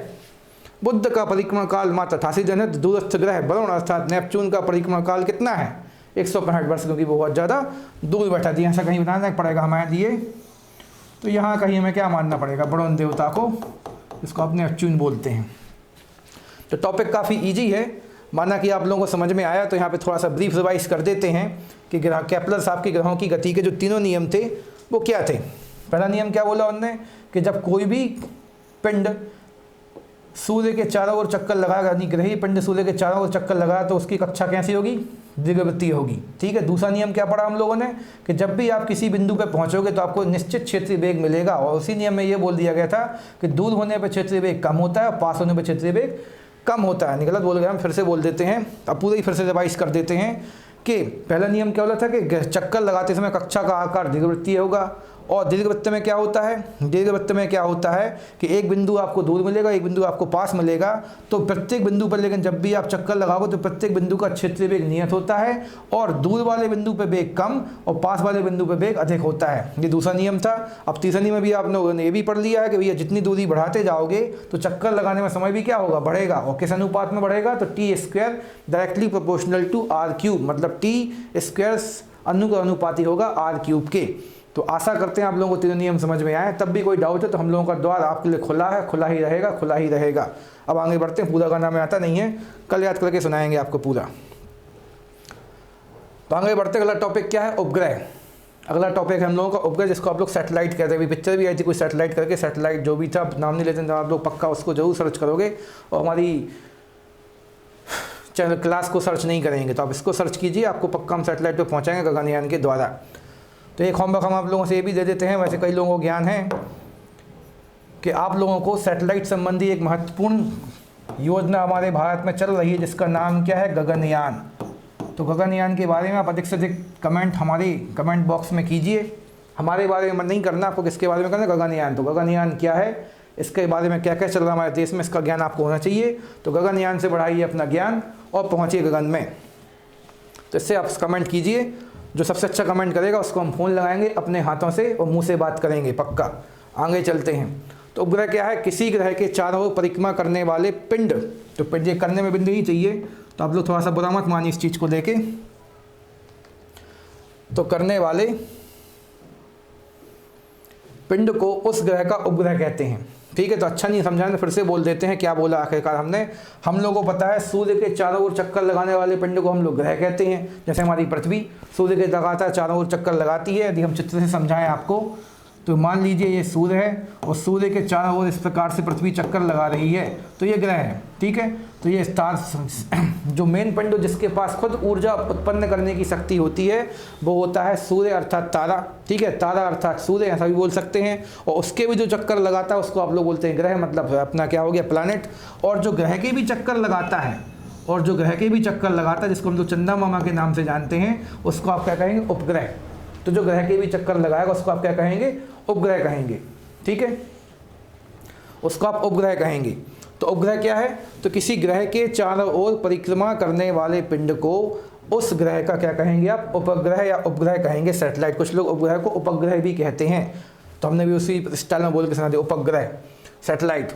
बुध का परिक्रमण काल मात्र 88 दिन है। दूरस्थ ग्रह वरुण अर्थात नेपच्यून का परिक्रमण काल कितना है, 165 वर्ष, क्योंकि वो बहुत ज़्यादा दूर बैठा दिया। ऐसा कहीं बताना पड़ेगा हमारे लिए, तो यहाँ कहीं हमें क्या मानना पड़ेगा, वरुण देवता को, जिसको आप नेपच्यून बोलते हैं। तो टॉपिक काफ़ी ईजी है, माना कि आप लोगों को समझ में आया। तो यहाँ पे थोड़ा सा ब्रीफ रिवाइज कर देते हैं कि ग्रह केपलर साहब के ग्रहों की गति के जो तीनों नियम थे वो क्या थे। पहला नियम क्या बोला उन्होंने, कि जब कोई भी पिंड सूर्य के चारों ओर चक्कर लगाएगा, यानी ग्रही पिंड सूर्य के चारों ओर चक्कर लगाया तो उसकी कक्षा कैसी होगी, दीर्घवृत्तीय होगी, ठीक है। दूसरा नियम क्या पढ़ा हम लोगों ने, कि जब भी आप किसी बिंदु पर पहुंचोगे तो आपको निश्चित क्षेत्रीय वेग मिलेगा। और उसी नियम में ये बोल दिया गया था कि दूर होने पर क्षेत्रीय वेग कम होता है और पास होने पर क्षेत्रीय वेग कम होता है। गलत बोल गए हम, फिर से बोल देते हैं, अब पूरा ही फिर से रिवाइज कर देते हैं कि पहला नियम क्या बोला था कि चक्कर लगाते समय कक्षा का आकार दीर्घवृत्तीय होगा, और दीर्घवृत्त में क्या होता है, दीर्घवृत्त में क्या होता है कि एक बिंदु आपको दूर मिलेगा, एक बिंदु आपको पास मिलेगा। तो प्रत्येक बिंदु पर लेकिन जब भी आप चक्कर लगाओगे तो प्रत्येक बिंदु का क्षेत्रीय वेग नियत होता है और दूर वाले बिंदु पर वेग कम और पास वाले बिंदु पर वेग अधिक होता है। ये दूसरा नियम था। अब तीसरा नियम भी आप लोगों ने ये भी पढ़ लिया है कि भैया जितनी दूरी बढ़ाते जाओगे तो चक्कर लगाने में समय भी क्या होगा, बढ़ेगा। और किस अनुपात में बढ़ेगा, तो T square directly proportional to R cube, मतलब टी स्क्वायर अनुपाती होगा आर क्यूब के। तो आशा करते हैं आप लोगों को तीनों नियम समझ में आए। तब भी कोई डाउट है तो हम लोगों का द्वार आपके लिए खुला है, खुला ही रहेगा, खुला ही रहेगा। अब आगे बढ़ते हैं, पूरा गाना में आता नहीं है, कल याद करके सुनाएंगे आपको पूरा। तो आगे बढ़ते हैं, अगला टॉपिक क्या है, उपग्रह। अगला टॉपिक है हम लोगों का उपग्रह, जिसको आप लोग सैटेलाइट कहते हैं। अभी पिक्चर भी आई थी कोई सैटेलाइट करके, सैटेलाइट जो भी था नाम नहीं लेते हैं, आप लोग पक्का उसको जरूर सर्च करोगे और हमारी चैनल क्लास को सर्च नहीं करेंगे तो आप इसको सर्च कीजिए, आपको पक्का हम सैटेलाइट पे पहुंचाएंगे गगनयान के द्वारा। तो एक होमवर्क हम आप लोगों से ये भी दे देते हैं, वैसे कई लोगों को ज्ञान है कि आप लोगों को सैटेलाइट संबंधी एक महत्वपूर्ण योजना हमारे भारत में चल रही है जिसका नाम क्या है, गगनयान। तो गगनयान के बारे में आप अधिक से अधिक कमेंट हमारे कमेंट बॉक्स में कीजिए। हमारे बारे में नहीं करना, आपको किसके बारे में करना, गगनयान। तो गगनयान क्या है, इसके बारे में क्या क्या चल रहा है हमारे देश में, इसका ज्ञान आपको होना चाहिए। तो गगनयान से बढ़ाइए अपना ज्ञान और पहुँचिए गगन में। तो इससे आप कमेंट कीजिए, जो सबसे अच्छा कमेंट करेगा उसको हम फ़ोन लगाएंगे अपने हाथों से और मुंह से बात करेंगे पक्का। आगे चलते हैं। तो उपग्रह क्या है, किसी ग्रह के चारों ओर परिक्रमा करने वाले पिंड। तो पिंड ये करने में बिंदु ही चाहिए, तो आप लोग थोड़ा सा बुरा मत मानिए इस चीज़ को लेके। तो करने वाले पिंड को उस ग्रह का उपग्रह कहते हैं। ठीक है, तो अच्छा नहीं समझाने, फिर से बोल देते हैं क्या बोला आखिरकार हमने। हम लोगों को पता है सूर्य के चारों ओर चक्कर लगाने वाले पिंड को हम लोग ग्रह कहते हैं। जैसे हमारी पृथ्वी सूर्य के लगातार चारों ओर चक्कर लगाती है। यदि हम चित्र से समझाएं आपको, तो मान लीजिए ये सूर्य है और सूर्य के चारों ओर इस प्रकार से पृथ्वी चक्कर लगा रही है, तो ये ग्रह है। ठीक है, तो ये स्टार जो मेन पिंड जिसके पास खुद ऊर्जा उत्पन्न करने की शक्ति होती है वो होता है सूर्य अर्थात तारा। ठीक है, तारा अर्थात सूर्य, ऐसा भी बोल सकते हैं। और उसके भी जो चक्कर लगाता है उसको आप लोग बोलते हैं ग्रह, मतलब अपना क्या हो गया, प्लैनेट। और जो ग्रह के भी चक्कर लगाता है, और जो ग्रह के भी चक्कर लगाता है जिसको हम लोग चंदा मामा के नाम से जानते हैं, उसको आप क्या कहेंगे, उपग्रह। तो जो ग्रह के भी चक्कर लगाएगा उसको आप क्या कहेंगे, उपग्रह कहेंगे। ठीक है, उसको आप उपग्रह कहेंगे। तो उपग्रह क्या है, तो किसी ग्रह के चारों ओर परिक्रमा करने वाले पिंड को उस ग्रह का क्या कहेंगे आप, उपग्रह या उपग्रह कहेंगे। सैटेलाइट, कुछ लोग उपग्रह को उपग्रह भी कहते हैं, तो हमने भी उसी स्टाइल में बोल के सुना दिया, उपग्रह सैटेलाइट।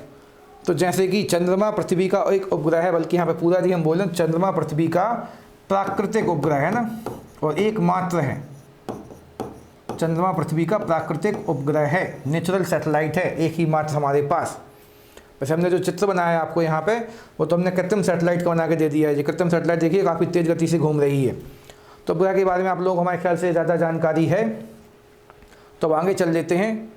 तो जैसे कि चंद्रमा पृथ्वी का एक उपग्रह है, बल्कि यहाँ पे पूरा भी हम बोलें चंद्रमा पृथ्वी का प्राकृतिक उपग्रह है ना, और एकमात्र है। चंद्रमा पृथ्वी का प्राकृतिक उपग्रह है, नेचुरल सैटेलाइट है, एक ही मात्र हमारे पास। वैसे हमने जो चित्र बनाया है आपको यहाँ पे, वो तो हमने कृत्रिम सैटेलाइट का बना के दे दिया है। ये कृत्रिम सैटेलाइट देखिए काफ़ी तेज़ गति से घूम रही है। तो उपग्रह के बारे में आप लोगों को हमारे ख्याल से ज़्यादा जानकारी है, तो अब आगे चल लेते हैं।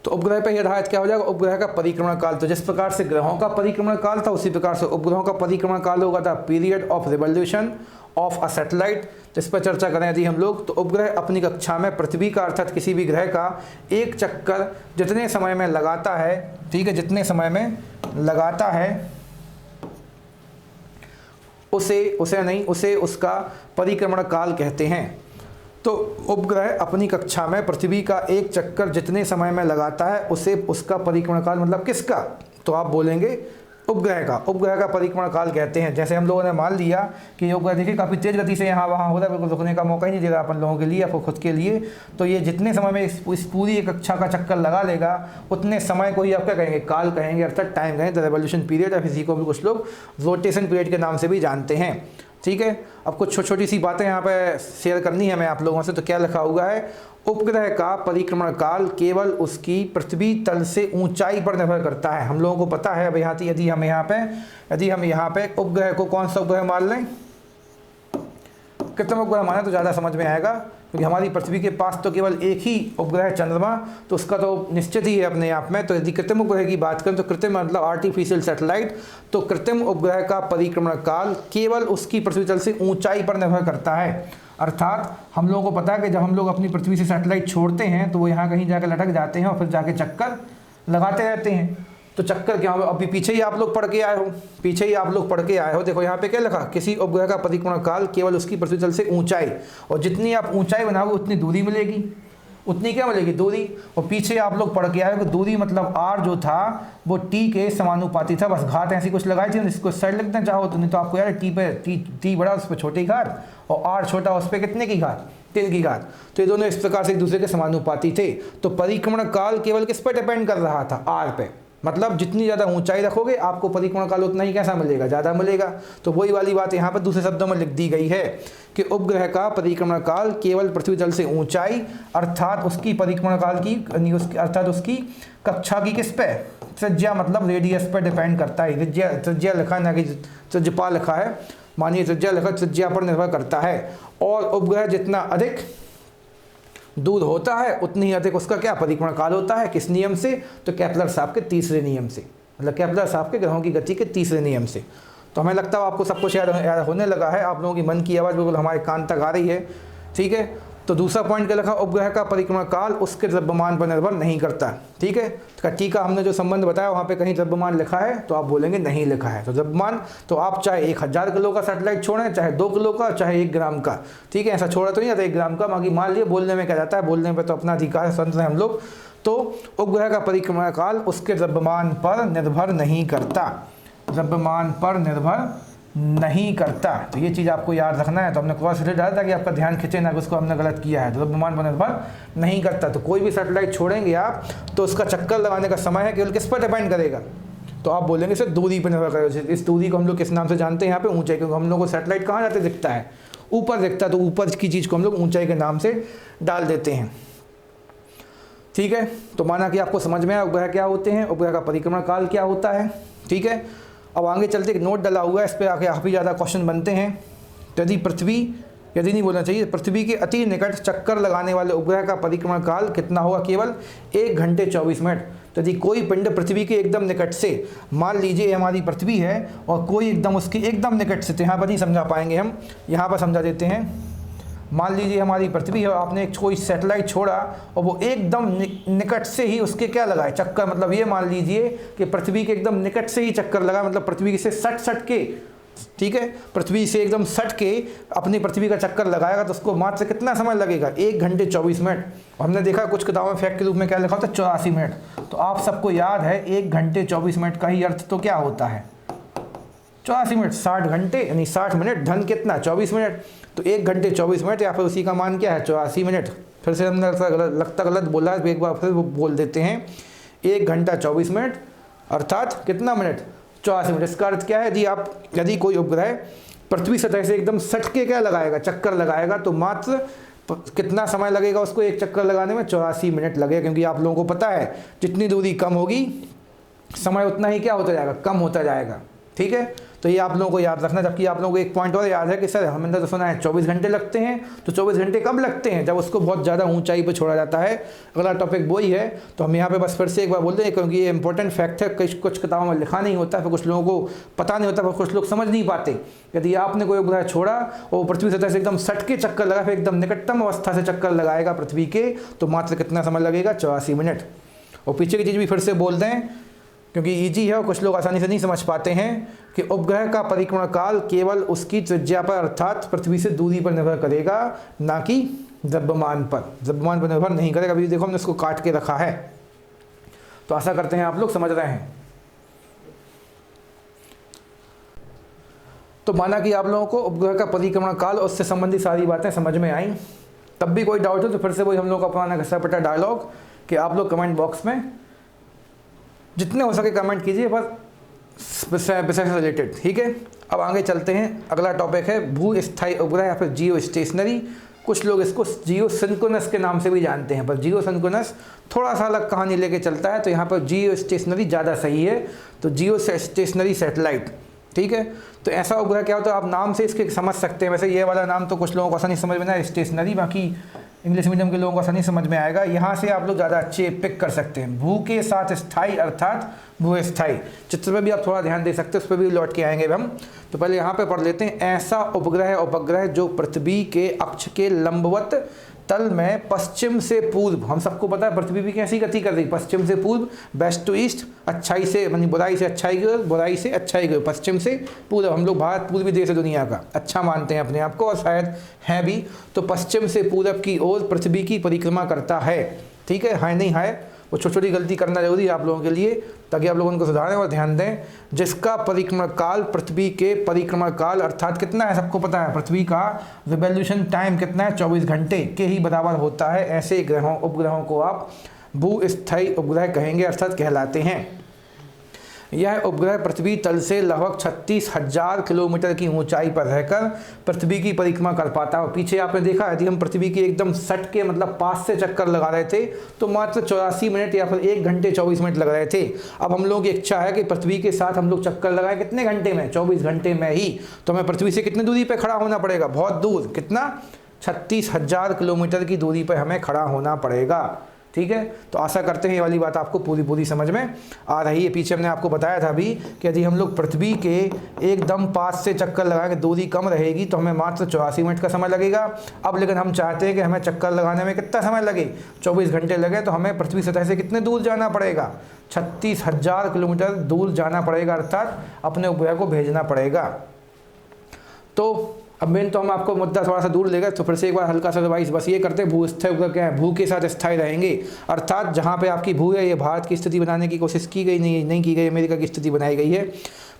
तो उपग्रह पे आधारित क्या हो जाएगा, उपग्रह का परिक्रमण काल। तो जिस प्रकार से ग्रहों का परिक्रमण काल था उसी प्रकार से उपग्रहों का परिक्रमण काल होगा था, period of revolution of a satellite. जिस पर चर्चा करें यदि हम लोग, तो उपग्रह अपनी कक्षा में पृथ्वी का अर्थात किसी भी ग्रह का एक चक्कर जितने समय में लगाता है, ठीक है, जितने समय में लगाता है उसे उसका परिक्रमण काल कहते हैं। तो उपग्रह अपनी कक्षा में पृथ्वी का एक चक्कर जितने समय में लगाता है उसे उसका परिक्रमण काल, मतलब किसका, तो आप बोलेंगे उपग्रह का। उपग्रह का परिक्रमण काल कहते हैं। जैसे हम लोगों ने मान लिया कि उपग्रह देखिए काफ़ी तेज़ गति से यहाँ वहाँ हो रहा है, बिल्कुल रुकने का मौका ही नहीं दे रहा अपन लोगों के लिए, आपको खुद के लिए। तो ये जितने समय में इस पूरी कक्षा का चक्कर लगा लेगा उतने समय को ही आप क्या कहेंगे, काल कहेंगे, अर्थात टाइम कहेंगे, द रेवोल्यूशन पीरियड, या इसी को भी कुछ लोग रोटेशन पीरियड के नाम से भी जानते हैं। ठीक है, अब कुछ छोटी छोटी सी बातें यहाँ पे शेयर करनी है हमें आप लोगों से। तो क्या लिखा हुआ है, उपग्रह का परिक्रमण काल केवल उसकी पृथ्वी तल से ऊंचाई पर निर्भर करता है। हम लोगों को पता है। अब यदि हम यहाँ पे उपग्रह को कौन सा उपग्रह मान लें, कृत्रिम उपग्रह माने तो ज़्यादा समझ में आएगा, क्योंकि हमारी पृथ्वी के पास तो केवल एक ही उपग्रह है चंद्रमा, तो उसका तो निश्चित ही है अपने आप में। तो यदि कृत्रिम उपग्रह की बात करें तो कृत्रिम मतलब आर्टिफिशियल सैटेलाइट, तो कृत्रिम उपग्रह का परिक्रमण काल केवल उसकी पृथ्वी तल से ऊंचाई पर निर्भर करता है। अर्थात हम लोगों को पता है कि जब हम लोग अपनी पृथ्वी से सैटेलाइट छोड़ते हैं तो वो यहाँ कहीं जाकर लटक जाते हैं और फिर जाके चक्कर लगाते रहते हैं। तो चक्कर क्या हो, अभी पीछे ही आप लोग पढ़ के आए हो, देखो यहाँ पे क्या लिखा, किसी उपग्रह का परिक्रमण काल केवल उसकी पृथ्वी तल से ऊंचाई, और जितनी आप ऊंचाई बनाओगे उतनी दूरी मिलेगी, उतनी क्या मिलेगी, दूरी। और पीछे आप लोग पढ़ के आए हो कि दूरी मतलब r जो था वो t के समानुपाती था, बस घात ऐसी कुछ लगाई थी, इसको साइड लिखना चाहो तो, नहीं तो आपको यार t बड़ा उस पर छोटी घात और r छोटा उस पर कितने की घात, 3 की घात। तो ये दोनों इस प्रकार से एक दूसरे के समानुपाती थे। तो परिक्रमण काल केवल किस पर डिपेंड कर रहा था, r पे, मतलब जितनी ज़्यादा ऊंचाई रखोगे आपको परिक्रमण काल उतना ही कैसा मिलेगा, ज़्यादा मिलेगा। तो वही वाली बात यहाँ पर दूसरे शब्दों में लिख दी गई है कि उपग्रह का परिक्रमण काल केवल पृथ्वी तल से ऊंचाई अर्थात उसकी परिक्रमण काल की अर्थात उसकी कक्षा की किस पे, त्रिज्या मतलब रेडियस पर डिपेंड करता है। त्रिज्या लिखा ना कि त्रिज्यपा लिखा है, मानिए त्रिज्या लिखा, त्रिज्या पर निर्भर करता है। और उपग्रह जितना अधिक दूर होता है उतनी ही अधिक उसका क्या परिक्रमण काल होता है, किस नियम से, तो केपलर साहब के तीसरे नियम से, मतलब केपलर साहब के ग्रहों की गति के तीसरे नियम से। तो हमें लगता है आपको सब कुछ याद होने लगा है, आप लोगों की मन की आवाज़ बिल्कुल हमारे कान तक आ रही है, ठीक है। तो दूसरा पॉइंट क्या लिखा, उपग्रह का परिक्रमण काल उसके द्रव्यमान पर निर्भर नहीं करता, ठीक है। तो टी का हमने जो संबंध बताया वहाँ पे कहीं द्रव्यमान लिखा है तो आप बोलेंगे नहीं लिखा है। तो द्रव्यमान तो आप चाहे 1000 किलो का सैटेलाइट छोड़ें, चाहे 2 किलो का, चाहे 1 ग्राम का, ठीक है, ऐसा छोड़ा तो नहीं जाता 1 ग्राम का, बाकी मान लिए बोलने में क्या जाता है, बोलने में तो अपना अधिकार है, स्वतंत्र हैं हम लोग। तो उपग्रह का परिक्रमण काल उसके द्रव्यमान पर निर्भर नहीं करता, द्रव्यमान पर निर्भर नहीं करता। तो ये चीज़ आपको याद रखना है। तो हमने क्रॉस इसलिए डाला था कि आपका ध्यान खींचे ना कि उसको हमने गलत किया है, द्रव्यमान पर निर्भर नहीं करता। तो कोई भी सैटेलाइट छोड़ेंगे आप तो उसका चक्कर लगाने का समय है केवल किस पर डिपेंड करेगा, तो आप बोलेंगे सर दूरी पर निर्भर करेगा। इस दूरी को हम लोग किस नाम से जानते हैं यहाँ पे, ऊंचाई, क्योंकि हम लोग को सैटेलाइट कहाँ जाते दिखता है, ऊपर दिखता है, तो ऊपर की चीज़ को हम लोग ऊंचाई के नाम से डाल देते हैं, ठीक है। तो माना कि आपको समझ में आया उपग्रह क्या होते हैं, उपग्रह का परिक्रमण काल क्या होता है, ठीक है। अब आगे चलते एक नोट डाला हुआ है, इस पर आके काफ़ी ज़्यादा क्वेश्चन बनते हैं। यदि नहीं बोलना चाहिए, पृथ्वी के अति निकट चक्कर लगाने वाले उपग्रह का परिक्रमण काल कितना होगा, केवल 1 घंटे 24 मिनट। तो यदि कोई पिंड पृथ्वी के एकदम निकट से, मान लीजिए हमारी पृथ्वी है और कोई एकदम उसके एकदम निकट से, तो यहाँ पर नहीं समझा पाएंगे हम, यहाँ पर समझा देते हैं। मान लीजिए हमारी पृथ्वी है और आपने एक कोई सैटेलाइट छोड़ा और वो एकदम निकट से ही उसके क्या लगाए, चक्कर, मतलब ये मान लीजिए कि पृथ्वी के एकदम निकट से ही चक्कर लगा, मतलब पृथ्वी से सट के, ठीक है, पृथ्वी से एकदम सट के अपनी पृथ्वी का चक्कर लगाएगा तो उसको मात्र कितना समय लगेगा, 1 घंटे 24 मिनट। हमने देखा कुछ किताबों में फैक्ट के रूप में क्या लिखा होता है, 84 मिनट। तो आप सबको याद है 1 घंटे 24 मिनट का ही अर्थ तो क्या होता है, 84 मिनट, 60 घंटे यानी 60 मिनट धन कितना 24 मिनट। तो 1 घंटे 24 मिनट या फिर उसी का मान क्या है 84 मिनट। फिर से हमने लगता गलत बोला है, एक बार फिर वो बोल देते हैं, 1 घंटा 24 मिनट अर्थात कितना मिनट, 84 मिनट। इसका अर्थ क्या है, यदि कोई उपग्रह पृथ्वी सतह से एकदम सट के क्या लगाएगा, चक्कर लगाएगा, तो मात्र कितना समय लगेगा उसको एक चक्कर लगाने में, 84 मिनट लगेगा। क्योंकि आप लोगों को पता है जितनी दूरी कम होगी समय उतना ही क्या होता जाएगा, कम होता जाएगा, ठीक है। तो ये आप लोगों को याद रखना। जबकि आप लोगों को एक पॉइंट और याद है कि सर हमने तो सुना है 24 घंटे लगते हैं, तो 24 घंटे कब लगते हैं, जब उसको बहुत ज़्यादा ऊंचाई पर छोड़ा जाता है। अगला टॉपिक वही है। तो हम यहाँ पे बस फिर से एक बार बोल दें, क्योंकि ये इंपॉर्टेंट फैक्ट है, कुछ किताबों में लिखा नहीं होता, फिर कुछ लोगों को पता नहीं होता, फिर कुछ लोग समझ नहीं पाते। यदि आपने कोई उपग्रह छोड़ा और पृथ्वी सतह से एकदम सट के चक्कर लगा, फिर एकदम निकटतम अवस्था से चक्कर लगाएगा पृथ्वी के, तो मात्र कितना समय लगेगा, 84 मिनट। और पीछे की चीज़ भी फिर से बोल दें क्योंकि ईजी है और कुछ लोग आसानी से नहीं समझ पाते हैं कि उपग्रह का परिक्रमण काल केवल उसकी त्रिज्या पर अर्थात पृथ्वी से दूरी पर निर्भर करेगा, ना कि द्रव्यमान पर। द्रव्यमान पर निर्भर नहीं करेगा। अभी देखो हमने इसको काट के रखा है, तो आशा करते हैं आप लोग समझ रहे हैं। तो माना कि आप लोगों को उपग्रह का परिक्रमण काल और उससे संबंधित सारी बातें समझ में आई। तब भी कोई डाउट हो तो फिर से वही हम लोग का पुराना घिसा पिटा डायलॉग कि आप लोग कमेंट बॉक्स में जितने हो सके कमेंट कीजिए, बस विषय से रिलेटेड, ठीक है। अब आगे चलते हैं। अगला टॉपिक है भू स्थायी उपग्रह या फिर जियो स्टेशनरी। कुछ लोग इसको जियो सिंक्रोनस के नाम से भी जानते हैं, पर जियो सिंक्रोनस थोड़ा सा अलग कहानी लेके चलता है, तो यहाँ पर जियो स्टेशनरी ज़्यादा सही है। तो जियो स्टेशनरी सैटेलाइट, ठीक है। तो ऐसा उपग्रह क्या होता है, आप नाम से इसके समझ सकते हैं। वैसे ये वाला नाम तो कुछ लोगों को आसानी समझ में ना, स्टेशनरी, बाकी इंग्लिश मीडियम के लोगों को आसानी समझ में आएगा। यहाँ से आप लोग ज़्यादा अच्छे पिक कर सकते हैं। भू के साथ स्थायी अर्थात भूस्थायी। चित्र पे भी आप थोड़ा ध्यान दे सकते हैं, उस पर भी लौट के आएंगे हम। तो पहले यहाँ पे पढ़ लेते हैं। ऐसा उपग्रह जो पृथ्वी के अक्ष के लंबवत तल में पश्चिम से पूर्व, हम सबको पता है पृथ्वी भी कैसी गति कर रही है, पश्चिम से पूर्व, वेस्ट टू ईस्ट, अच्छाई से यानी बुराई से अच्छाई की ओर, बुराई से अच्छाई की ओर, पश्चिम से पूर्व। हम लोग भारत पूर्वी देश है दुनिया का, अच्छा मानते हैं अपने आप को और शायद हैं भी। तो पश्चिम से पूर्व की ओर पृथ्वी की परिक्रमा करता है। ठीक है नहीं है, वो छोटी छोटी गलती करना जरूरी है आप लोगों के लिए, ताकि आप लोगों को सुधारें और ध्यान दें। जिसका परिक्रमा काल पृथ्वी के परिक्रमा काल अर्थात कितना है, सबको पता है पृथ्वी का रिवोल्यूशन टाइम कितना है, 24 घंटे के ही बराबर होता है। ऐसे ग्रहों उपग्रहों को आप भूस्थायी उपग्रह कहेंगे अर्थात कहलाते हैं। यह उपग्रह पृथ्वी तल से लगभग 36,000 किलोमीटर की ऊंचाई पर रहकर पृथ्वी की परिक्रमा कर पाता है। पीछे आपने देखा यदि हम पृथ्वी की एकदम सट के मतलब पास से चक्कर लगा रहे थे तो मात्र 84 मिनट या फिर 1 घंटे 24 मिनट लग रहे थे। अब हम लोगों की इच्छा है कि पृथ्वी के साथ हम लोग चक्कर लगाएं कितने घंटे में, 24 घंटे में ही। तो हमें पृथ्वी से कितनी दूरी पर खड़ा होना पड़ेगा, बहुत दूर, कितना 36,000 किलोमीटर की दूरी पर हमें खड़ा होना पड़ेगा। ठीक है, तो आशा करते हैं ये वाली बात आपको पूरी समझ में आ रही है। पीछे हमने आपको बताया था अभी कि यदि हम लोग पृथ्वी के एकदम पास से चक्कर लगाएंगे, दूरी कम रहेगी तो हमें मात्र 84 मिनट का समय लगेगा। अब लेकिन हम चाहते हैं कि हमें चक्कर लगाने में कितना समय लगे, 24 घंटे लगे, तो हमें पृथ्वी सतह से कितने दूर जाना पड़ेगा, 36,000 किलोमीटर दूर जाना पड़ेगा, अर्थात अपने उपग्रह को भेजना पड़ेगा। तो अब मेन तो हम आपको मुद्दा थोड़ा सा दूर ले गए, तो फिर से एक बार हल्का सा रिवाइज बस ये करते हैं। भूस्थायी उपग्रह क्या है, भू के साथ स्थायी रहेंगे, अर्थात जहाँ पे आपकी भू है, ये भारत की स्थिति बनाने की कोशिश की गई नहीं की गई, अमेरिका की स्थिति बनाई गई है,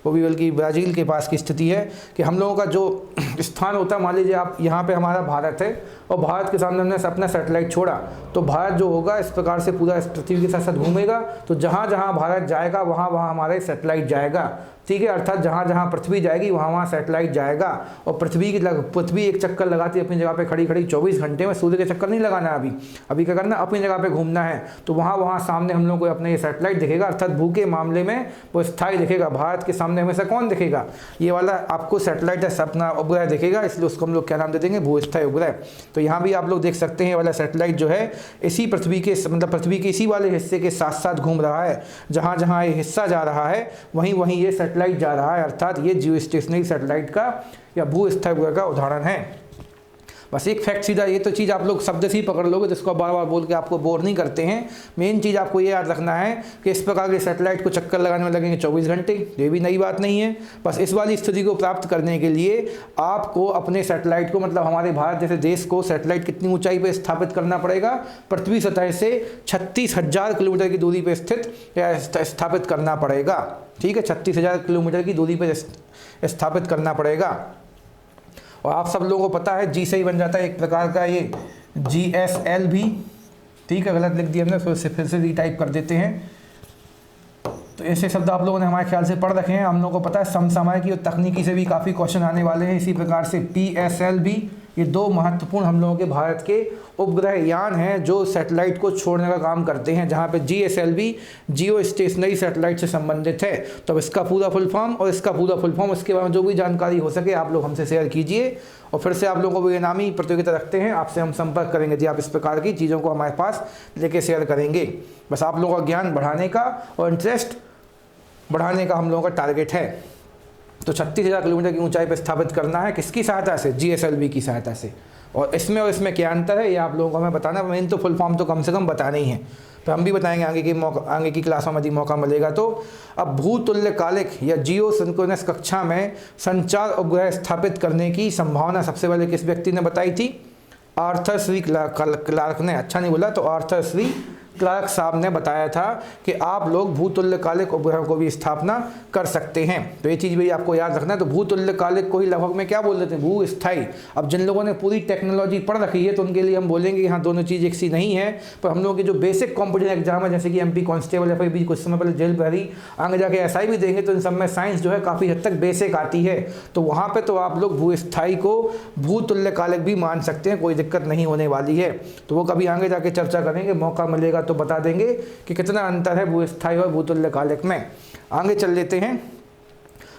वो भी बल्कि ब्राज़ील के पास की स्थिति है कि हम लोगों का जो स्थान होता है, मान लीजिए आप यहाँ पे हमारा भारत है और भारत के सामने हमने अपना सैटेलाइट छोड़ा, तो भारत जो होगा इस प्रकार से पूरा पृथ्वी के साथ साथ घूमेगा। तो जहाँ जहाँ भारत जाएगा वहाँ वहाँ हमारा सैटेलाइट जाएगा। ठीक है, अर्थात जहाँ जहाँ पृथ्वी जाएगी वहाँ वहाँ सैटेलाइट जाएगा। और पृथ्वी एक चक्कर लगाती है अपनी जगह पे खड़ी 24 घंटे में, सूर्य के चक्कर नहीं लगाना है अभी क्या करना, अपनी जगह पे घूमना है। तो वहाँ सामने हम लोग को अपने ये सैटेलाइट दिखेगा, अर्थात भू के मामले में वो स्थायी दिखेगा। भारत के सामने हमेशा कौन दिखेगा, ये वाला आपको सैटेलाइट है, अपना उपग्रह दिखेगा, इसलिए उसको हम लोग क्या नाम दे देंगे, भूस्थायी उपग्रह। तो यहाँ भी आप लोग देख सकते हैं वाला सैटेलाइट जो है इसी पृथ्वी के मतलब पृथ्वी के इसी वाले हिस्से के साथ साथ घूम रहा है। जहाँ जहाँ ये हिस्सा जा रहा है वहीं वहीं ये सैटेलाइट जा रहा है, अर्थात ये जियो स्टेशनरी सैटेलाइट का या भूस्थायी उपग्रह का उदाहरण है। बस एक फैक्ट सीधा, ये तो चीज़ आप लोग शब्द से ही पकड़ लोगे, जिसको बार बार बोल के आपको बोर नहीं करते हैं। मेन चीज़ आपको ये याद रखना है कि इस प्रकार के सैटेलाइट को चक्कर लगाने में लगेंगे 24 घंटे, ये भी नई बात नहीं है। बस इस वाली स्थिति को प्राप्त करने के लिए आपको अपने सैटेलाइट को मतलब हमारे भारत जैसे देश को सैटेलाइट कितनी ऊंचाई पर स्थापित करना पड़ेगा, पृथ्वी सतह से 36,000 किलोमीटर की दूरी पर स्थित या स्थापित करना पड़ेगा। ठीक है, 36,000 किलोमीटर की दूरी पर स्थापित करना पड़ेगा। और आप सब लोगों को पता है जी से ही बन जाता है एक प्रकार का ये GSL भी। ठीक है, गलत लिख दिया हमने, फिर से रीटाइप कर देते हैं। तो ऐसे शब्द आप लोगों ने हमारे ख्याल से पढ़ रखे हैं, हम लोगों को पता है समसामयिकी और तकनीकी से भी काफ़ी क्वेश्चन आने वाले हैं। इसी प्रकार से PSL भी, ये दो महत्वपूर्ण हम लोगों के भारत के उपग्रह यान हैं जो सैटेलाइट को छोड़ने का काम करते हैं, जहाँ पे GSL भी जियो स्टेशनरी सैटेलाइट से संबंधित है। तो अब इसका पूरा फुल फॉर्म और इसका पूरा फुल फॉर्म, इसके बारे में जो भी जानकारी हो सके आप लोग हमसे शेयर कीजिए। और फिर से आप लोगों को इनामी प्रतियोगिता रखते हैं, आपसे हम संपर्क करेंगे जी, आप इस प्रकार की चीज़ों को हमारे पास लेके शेयर करेंगे। बस आप लोगों का ज्ञान बढ़ाने का और इंटरेस्ट बढ़ाने का हम लोगों का टारगेट है। तो 36,000 किलोमीटर की ऊंचाई पर स्थापित करना है, किसकी सहायता से, GSLV की सहायता से। और इसमें क्या अंतर है ये आप लोगों को हमें बताना, मेन तो फुल फॉर्म तो कम से कम बताना ही है, तो हम भी बताएंगे आगे की क्लासों में यदि मौका मिलेगा तो। अब भूतुल्यकालिक या जियो सिंक्रोनस कक्षा में संचार उपग्रह स्थापित करने की संभावना सबसे पहले किस व्यक्ति ने बताई थी, आर्थर सी क्लार्क ने। अच्छा नहीं बोला, तो आर्थर सी क्लार्क साहब ने बताया था कि आप लोग भूतुल्यकालिक उपग्रहों को भी स्थापना कर सकते हैं। तो ये चीज़ भी आपको याद रखना है। तो भूतुल्यकालिक को ही लगभग में क्या बोल देते हैं, भूस्थायी। अब जिन लोगों ने पूरी टेक्नोलॉजी पढ़ रखी है तो उनके लिए हम बोलेंगे कि हाँ दोनों चीज़ एक सी नहीं है, पर हम लोगों की जो बेसिक कॉम्पिटिटिव एग्जाम है जैसे कि MP कांस्टेबल या फिर भी कुछ समय पहले जेल भरी, आगे जाके SI भी देंगे, तो इन सब में साइंस जो है काफ़ी हद तक बेसिक आती है। तो वहाँ पर तो आप लोग भूस्थायी को भूतुल्यकालिक भी मान सकते हैं, कोई दिक्कत नहीं होने वाली है। तो वो कभी आगे जाके चर्चा करेंगे, मौका मिलेगा तो बता देंगे कि कितना अंतर है भूस्थायी और भूतुल्यकालिक में। आगे चल लेते हैं।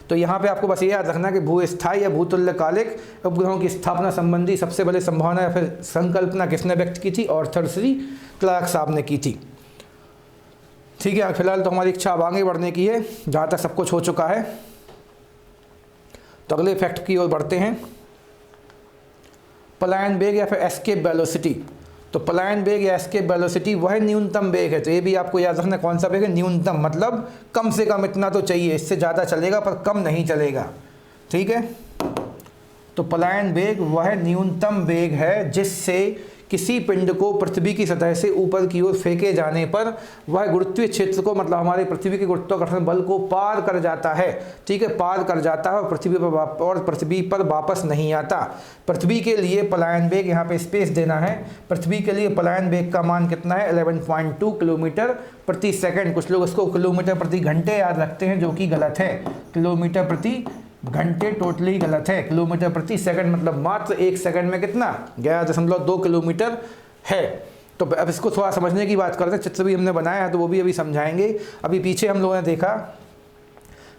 तो यहाँ पे आपको बस ये याद रखना कि भूस्थायी या भूतुल्यकालिक उपग्रहों की स्थापना संबंधी सबसे पहले संभावना या फिर संकल्पना किसने व्यक्त की थी, आर्थर सी क्लार्क साहब ने की थी। ठीक है, फिलहाल तो हमारी इच्छा अब आगे बढ़ने की है, जहाँ तक सब कुछ हो चुका है। तो अगले फैक्ट की ओर बढ़ते हैं। पलायन वेग या फिर एस्केप वेलोसिटी। तो पलायन वेग या एस्केप वेलोसिटी वह न्यूनतम वेग है। तो ये भी आपको याद रखना कौन सा वेग है, न्यूनतम, मतलब कम से कम इतना तो चाहिए, इससे ज़्यादा चलेगा पर कम नहीं चलेगा, ठीक है। तो पलायन वेग वह न्यूनतम वेग है जिससे किसी पिंड को पृथ्वी की सतह से ऊपर की ओर फेंके जाने पर वह गुरुत्वीय क्षेत्र को, मतलब हमारे पृथ्वी के गुरुत्वाकर्षण बल को पार कर जाता है, ठीक है, पार कर जाता है और पृथ्वी पर वापस नहीं आता। पृथ्वी के लिए पलायन वेग, यहाँ पे स्पेस देना है, पृथ्वी के लिए पलायन वेग का मान कितना है 11.2 किलोमीटर प्रति सेकंड। कुछ लोग इसको किलोमीटर प्रति घंटे याद रखते हैं, जो कि गलत है। किलोमीटर प्रति घंटे टोटली गलत है। किलोमीटर प्रति सेकंड मतलब मात्र 1 सेकंड में कितना 11.2 किलोमीटर है। तो अब इसको थोड़ा समझने की बात करते हैं। चित्र भी हमने बनाया है तो वो भी अभी समझाएंगे। अभी पीछे हम लोगों ने देखा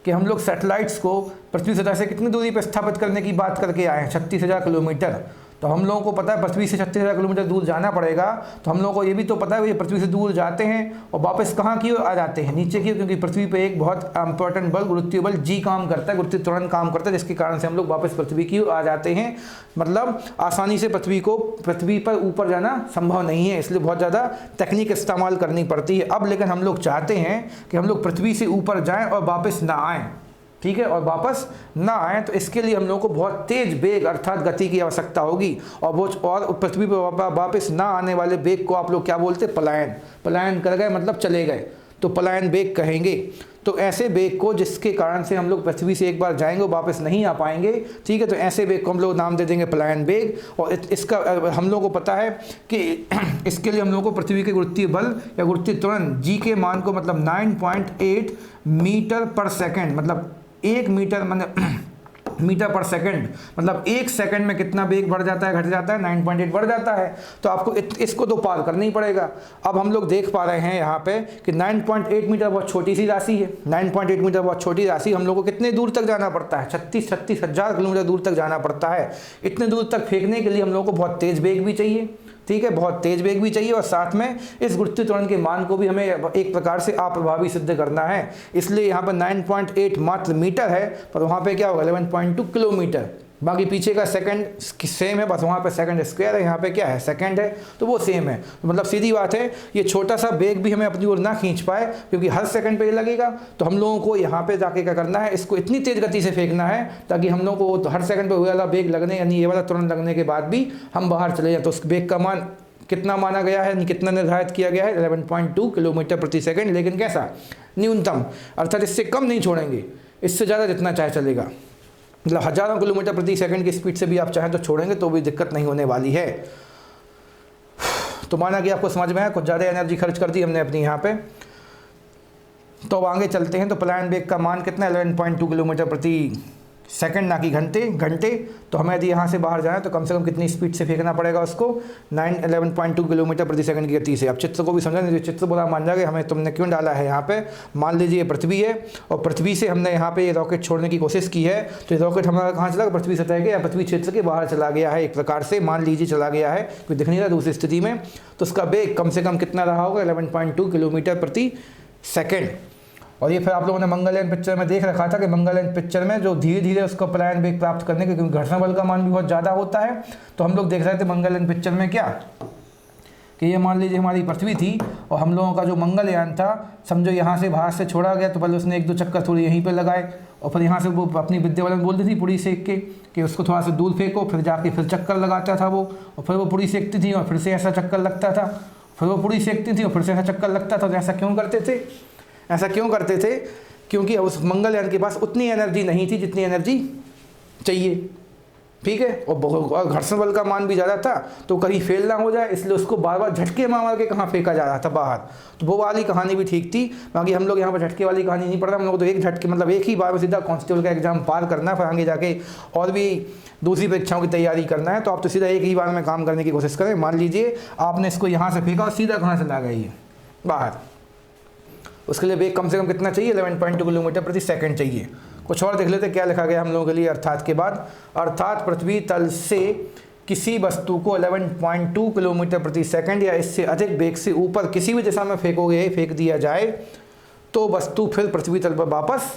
कि हम लोग सैटेलाइट्स को पृथ्वी सतह से कितनी दूरी पर स्थापित करने की बात करके आए हैं, 36,000 किलोमीटर। तो हम लोगों को पता है पृथ्वी से 36,000 किलोमीटर दूर जाना पड़ेगा। तो हम लोगों को ये भी तो पता है ये पृथ्वी से दूर जाते हैं और वापस कहाँ की ओर आ जाते हैं, नीचे की ओर, क्योंकि पृथ्वी पे एक बहुत इंपॉर्टेंट बल, गुरुत्वीय बल जी काम करता है, गुरुत्वीय त्वरण काम करता है, जिसके कारण से हम लोग वापस पृथ्वी की ओर आ जाते हैं। मतलब आसानी से पृथ्वी पर ऊपर जाना संभव नहीं है, इसलिए बहुत ज़्यादा तकनीक इस्तेमाल करनी पड़ती है। अब लेकिन हम लोग चाहते हैं कि हम लोग पृथ्वी से ऊपर जाएँ और वापस ना आएँ, ठीक है, और वापस ना आए। तो इसके लिए हम लोगों को बहुत तेज वेग अर्थात गति की आवश्यकता होगी और पृथ्वी पर वापस ना आने वाले वेग को आप लोग क्या बोलते हैं, पलायन कर गए, मतलब चले गए, तो पलायन वेग कहेंगे। तो ऐसे वेग को जिसके कारण से हम लोग पृथ्वी से एक बार जाएंगे वापस नहीं आ पाएंगे, ठीक है, तो ऐसे वेग को हम लोग नाम दे देंगे पलायन वेग। और इसका हम लोगों को पता है कि इसके लिए हम लोगों को पृथ्वी के गुरुत्वीय बल या गुरुत्वीय त्वरण जी के मान को, मतलब 9.8 मीटर पर सेकेंड, मतलब 1 मीटर मीटर पर सेकंड, मतलब 1 सेकंड में कितना वेग बढ़ जाता है, घट जाता है, 9.8 बढ़ जाता है। तो आपको इसको तो पार करना ही पड़ेगा। अब हम लोग देख पा रहे हैं यहाँ पे कि 9.8 मीटर बहुत छोटी सी राशि है। 9.8 मीटर बहुत छोटी राशि, हम लोग को कितने दूर तक जाना पड़ता है, 36,000 किलोमीटर दूर तक जाना पड़ता है। इतने दूर तक फेंकने के लिए हम लोग को बहुत तेज वेग भी चाहिए, ठीक है, बहुत तेज वेग भी चाहिए, और साथ में इस गुरुत्वीय त्वरण के मान को भी हमें एक प्रकार से अप्रभावी सिद्ध करना है। इसलिए यहाँ पर 9.8 मात्र मीटर है, पर वहाँ पे क्या होगा 11.2 किलोमीटर। बाकी पीछे का सेकंड सेम है, बस वहाँ पे सेकंड स्क्वायर है, यहाँ पे क्या है सेकंड है, तो वो सेम है। तो मतलब सीधी बात है, ये छोटा सा वेग भी हमें अपनी ओर ना खींच पाए, क्योंकि हर सेकंड पे ये लगेगा। तो हम लोगों को यहाँ पे जाके क्या करना है, इसको इतनी तेज गति से फेंकना है ताकि हम लोगों को हर सेकंड पे वाला वेग लगने, यानी ये वाला त्वरण लगने के बाद भी हम बाहर चले जाए। तो उस वेग का मान कितना माना गया है, कितना निर्धारित किया गया है, 11.2 किलोमीटर प्रति सेकंड, लेकिन कैसा न्यूनतम, अर्थात इससे कम नहीं छोड़ेंगे, इससे ज़्यादा जितना चाहे चलेगा। मतलब हज़ारों किलोमीटर प्रति सेकंड की स्पीड से भी आप चाहें तो छोड़ेंगे तो भी दिक्कत नहीं होने वाली है। तो माना कि आपको समझ में आया, कुछ ज़्यादा एनर्जी खर्च कर दी हमने अपनी यहाँ पे। तो अब आगे चलते हैं। तो पलायन वेग का मान कितना है 11.2 किलोमीटर प्रति सेकंड, ना कि घंटे। तो हमें यदि यहाँ से बाहर जाना है तो कम से कम कितनी स्पीड से फेंकना पड़ेगा उसको, 11.2 किलोमीटर प्रति सेकंड की गति से। अब चित्र को भी समझा नहीं, चित्र बुरा मान जाएगा, हमें तुमने क्यों डाला है यहाँ पे। मान लीजिए पृथ्वी है और पृथ्वी से हमने यहाँ पे ये रॉकेट छोड़ने की कोशिश की है, तो ये रॉकेट हमारा कहाँ चला गया, पृथ्वी सतह के या पृथ्वी क्षेत्र के बाहर चला गया है, एक प्रकार से मान लीजिए चला गया है, कोई दिख नहीं रहा दूसरी स्थिति में। तो उसका वेग कम से कम कितना रहा होगा, 11.2 किलोमीटर प्रति सेकेंड। और ये फिर आप लोगों ने मंगलयान पिक्चर में देख रखा था कि मंगलयान पिक्चर में जो धीरे धीरे उसका पलायन वेग प्राप्त करने के, क्योंकि घर्षण बल का मान भी बहुत ज़्यादा होता है। तो हम लोग देख रहे थे मंगलयान पिक्चर में क्या कि ये मान लीजिए हमारी पृथ्वी थी और हम लोगों का जो मंगलयान था, समझो यहाँ से बाहर से छोड़ा गया, तो पहले उसने 1-2 चक्कर थोड़ी यहीं पर लगाए और फिर यहाँ से वो अपनी विद्या वालन बोलती थी पुड़ी सेक के कि उसको थोड़ा सा दूर फेंको, फिर जाके फिर चक्कर लगाता था वो, और फिर वो पुड़ी सेकती थी और फिर से ऐसा चक्कर लगता था, फिर वो पुड़ी सेकती थी और फिर से ऐसा चक्कर लगता था। तो ऐसा क्यों करते थे, क्योंकि उस मंगलयान के पास उतनी एनर्जी नहीं थी जितनी एनर्जी चाहिए, ठीक है, और घर्षण बल का मान भी ज़्यादा था, तो कहीं फेल ना हो जाए, इसलिए उसको बार बार झटके मार के कहाँ फेंका जा रहा था बाहर। तो वो वाली कहानी भी ठीक थी। बाकी हम लोग यहाँ पर झटके वाली कहानी नहीं पढ़ रहे, हम लोग तो एक झटके मतलब एक ही बार में सीधा कांस्टेबल का एग्जाम पार करना, फिर आगे जाके और भी दूसरी परीक्षाओं की तैयारी करना है। तो आप तो सीधा एक ही बार में काम करने की कोशिश करें। मान लीजिए आपने इसको यहाँ से फेंका और सीधा कहाँ से ला गई बाहर, उसके लिए वेग कम से कम कितना चाहिए, 11.2 किलोमीटर प्रति सेकंड चाहिए। कुछ और देख लेते क्या लिखा गया हम लोगों के लिए अर्थात के बाद। अर्थात पृथ्वी तल से किसी वस्तु को 11.2 किलोमीटर प्रति सेकंड या इससे अधिक वेग से ऊपर किसी भी दिशा में फेंक दिया जाए तो वस्तु फिर पृथ्वी तल पर वापस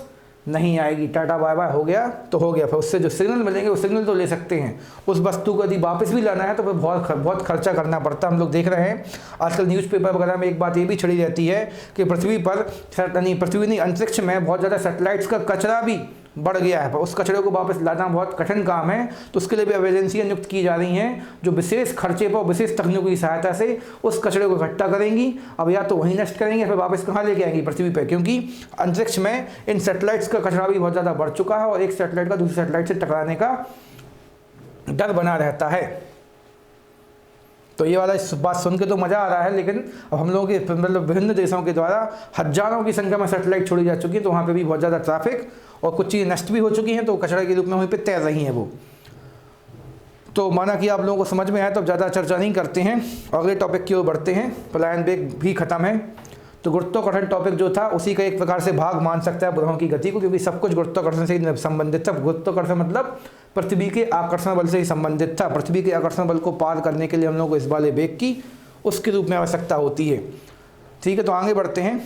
नहीं आएगी, टाटा बाय बाय हो गया तो हो गया। फिर उससे जो सिग्नल मिलेंगे वो सिग्नल तो ले सकते हैं, उस वस्तु को यदि वापस भी लाना है तो फिर बहुत खर्चा करना पड़ता है। हम लोग देख रहे हैं आजकल न्यूज़पेपर वगैरह में एक बात ये भी छड़ी रहती है कि पृथ्वी नहीं अंतरिक्ष में बहुत ज़्यादा सैटेलाइट्स का कचरा भी बढ़ गया है, पर उस कचरे को वापस लाना बहुत कठिन काम है। तो उसके लिए भी अब एजेंसियाँ नियुक्त की जा रही हैं जो विशेष खर्चे पर विशेष तकनीकों की सहायता से उस कचरे को इकट्ठा करेंगी। अब या तो वहीं नष्ट करेंगे, फिर वापस कहाँ लेके आएंगी, पृथ्वी पर, क्योंकि अंतरिक्ष में इन सैटेलाइट्स का कचरा भी बहुत ज़्यादा बढ़ चुका है और एक सैटेलाइट का दूसरी सैटेलाइट से टकराने का डर बना रहता है। तो ये वाला इस बात सुन के तो मज़ा आ रहा है, लेकिन अब हम लोगों के मतलब विभिन्न देशों के द्वारा हजारों की संख्या में सैटेलाइट छोड़ी जा चुकी है, तो वहाँ पे भी बहुत ज़्यादा ट्रैफिक और कुछ चीज़ें नष्ट भी हो चुकी हैं, तो कचरा के रूप में वहीं पे तैर रही हैं वो। तो माना कि आप लोगों को समझ में आया, तो अब ज़्यादा चर्चा नहीं करते हैं, अगले टॉपिक की ओर बढ़ते हैं। पलायन वेग भी खत्म है, तो गुरुत्वाकर्षण टॉपिक जो था उसी का एक प्रकार से भाग मान सकता है ग्रहों की गति को, क्योंकि सब कुछ गुरुत्वाकर्षण से ही संबंधित था। गुरुत्वाकर्षण मतलब पृथ्वी के आकर्षण बल से ही संबंधित था। पृथ्वी के आकर्षण बल को पार करने के लिए हम लोग को इस वाले वेग की उसके रूप में आवश्यकता होती है। ठीक है, तो आगे बढ़ते हैं।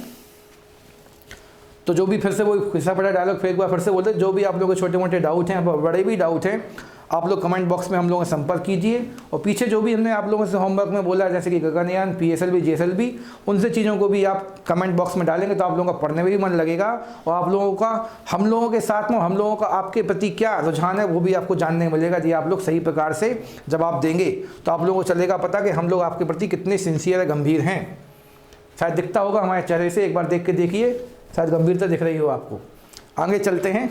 तो जो भी फिर से वो हिस्सा पड़ा डायलॉग फिर एक बार फिर से बोलते, जो भी आप लोगों के छोटे मोटे डाउट हैं, बड़े भी डाउट हैं, आप लोग कमेंट बॉक्स में हम लोगों से संपर्क कीजिए। और पीछे जो भी हमने आप लोगों से होमवर्क में बोला, जैसे कि गगनयान, PSLV, JSLV, उनसे चीज़ों को भी आप कमेंट बॉक्स में डालेंगे तो आप लोगों का पढ़ने में भी मन लगेगा, और आप लोगों का हम लोगों के साथ में हम लोगों का आपके प्रति क्या रुझान है वो भी आपको जानने को मिलेगा। यदि आप लोग सही प्रकार से जवाब देंगे तो आप लोगों को चलेगा पता कि हम लोग आपके प्रति कितने सिंसियर गंभीर हैं। शायद दिखता होगा हमारे चेहरे से, एक बार देख के देखिए, शायद गंभीरता दिख रही हो आपको। आगे चलते हैं।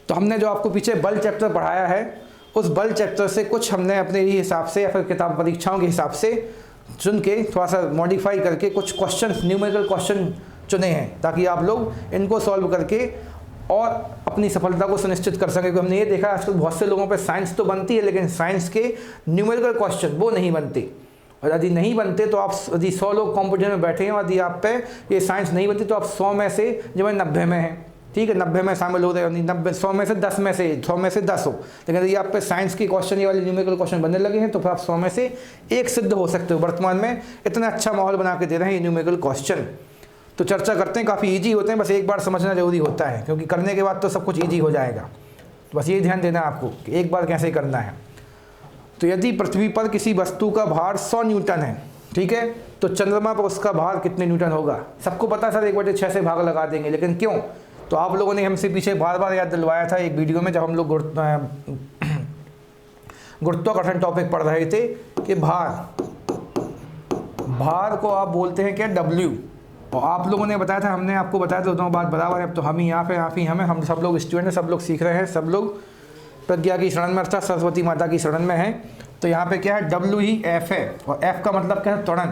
तो हमने जो आपको पीछे बल चैप्टर पढ़ाया है, उस बल चैप्टर से कुछ हमने अपने ही हिसाब से या फिर किताब परीक्षाओं के हिसाब से चुन के थोड़ा सा मॉडिफाई करके कुछ क्वेश्चन, न्यूमेरिकल क्वेश्चन चुने हैं, ताकि आप लोग इनको सॉल्व करके और अपनी सफलता को सुनिश्चित कर सकें। हमने ये देखा आजकल बहुत से लोगों पर साइंस तो बनती है, लेकिन साइंस के न्यूमेरिकल क्वेश्चन वो नहीं बनते, और यदि नहीं बनते तो आप यदि 100 लोग कॉम्पिटिशन में बैठे हैं, यदि आप पे ये साइंस नहीं बनती तो आप 100 में से जो है 90 में हैं। ठीक है, 90 में शामिल हो रहे हो, 100 में से 10 में से 100 में से 10 हो। लेकिन यदि आप पे साइंस के क्वेश्चन, ये वाले न्यूमेरिकल क्वेश्चन बनने लगे हैं, तो फिर आप 100 में से 1 सिद्ध हो सकते हो। वर्तमान में इतना अच्छा माहौल बना के दे रहे हैं ये न्यूमेरिकल क्वेश्चन। तो चर्चा करते हैं, काफ़ी ईजी होते हैं, बस एक बार समझना जरूरी होता है, क्योंकि करने के बाद तो सब कुछ ईजी हो जाएगा। तो बस ये ध्यान देना है आपको कि एक बार कैसे करना है। तो यदि पृथ्वी पर किसी वस्तु का भार 100 न्यूटन है, ठीक है, तो चंद्रमा पर उसका भार कितने न्यूटन होगा? सबको पता है सर, 1/6 से भाग लगा देंगे, लेकिन क्यों? तो आप लोगों ने हमसे पीछे बार बार याद दिलवाया था एक वीडियो में, जब हम लोग गुरुत्वाकर्षण टॉपिक पढ़ रहे थे, कि भार को आप बोलते हैं क्या? W। और आप लोगों ने बताया था, हमने आपको बताया था, दोनों बात बराबर है। अब तो हम ही यहाँ पे हम सब लोग स्टूडेंट हैं, सब लोग सीख रहे हैं, सब लोग प्रज्ञा की शरण में अर्थात सरस्वती माता की शरण में हैं। तो यहाँ पे क्या है? W ही F है, और F का मतलब क्या है? त्वरण।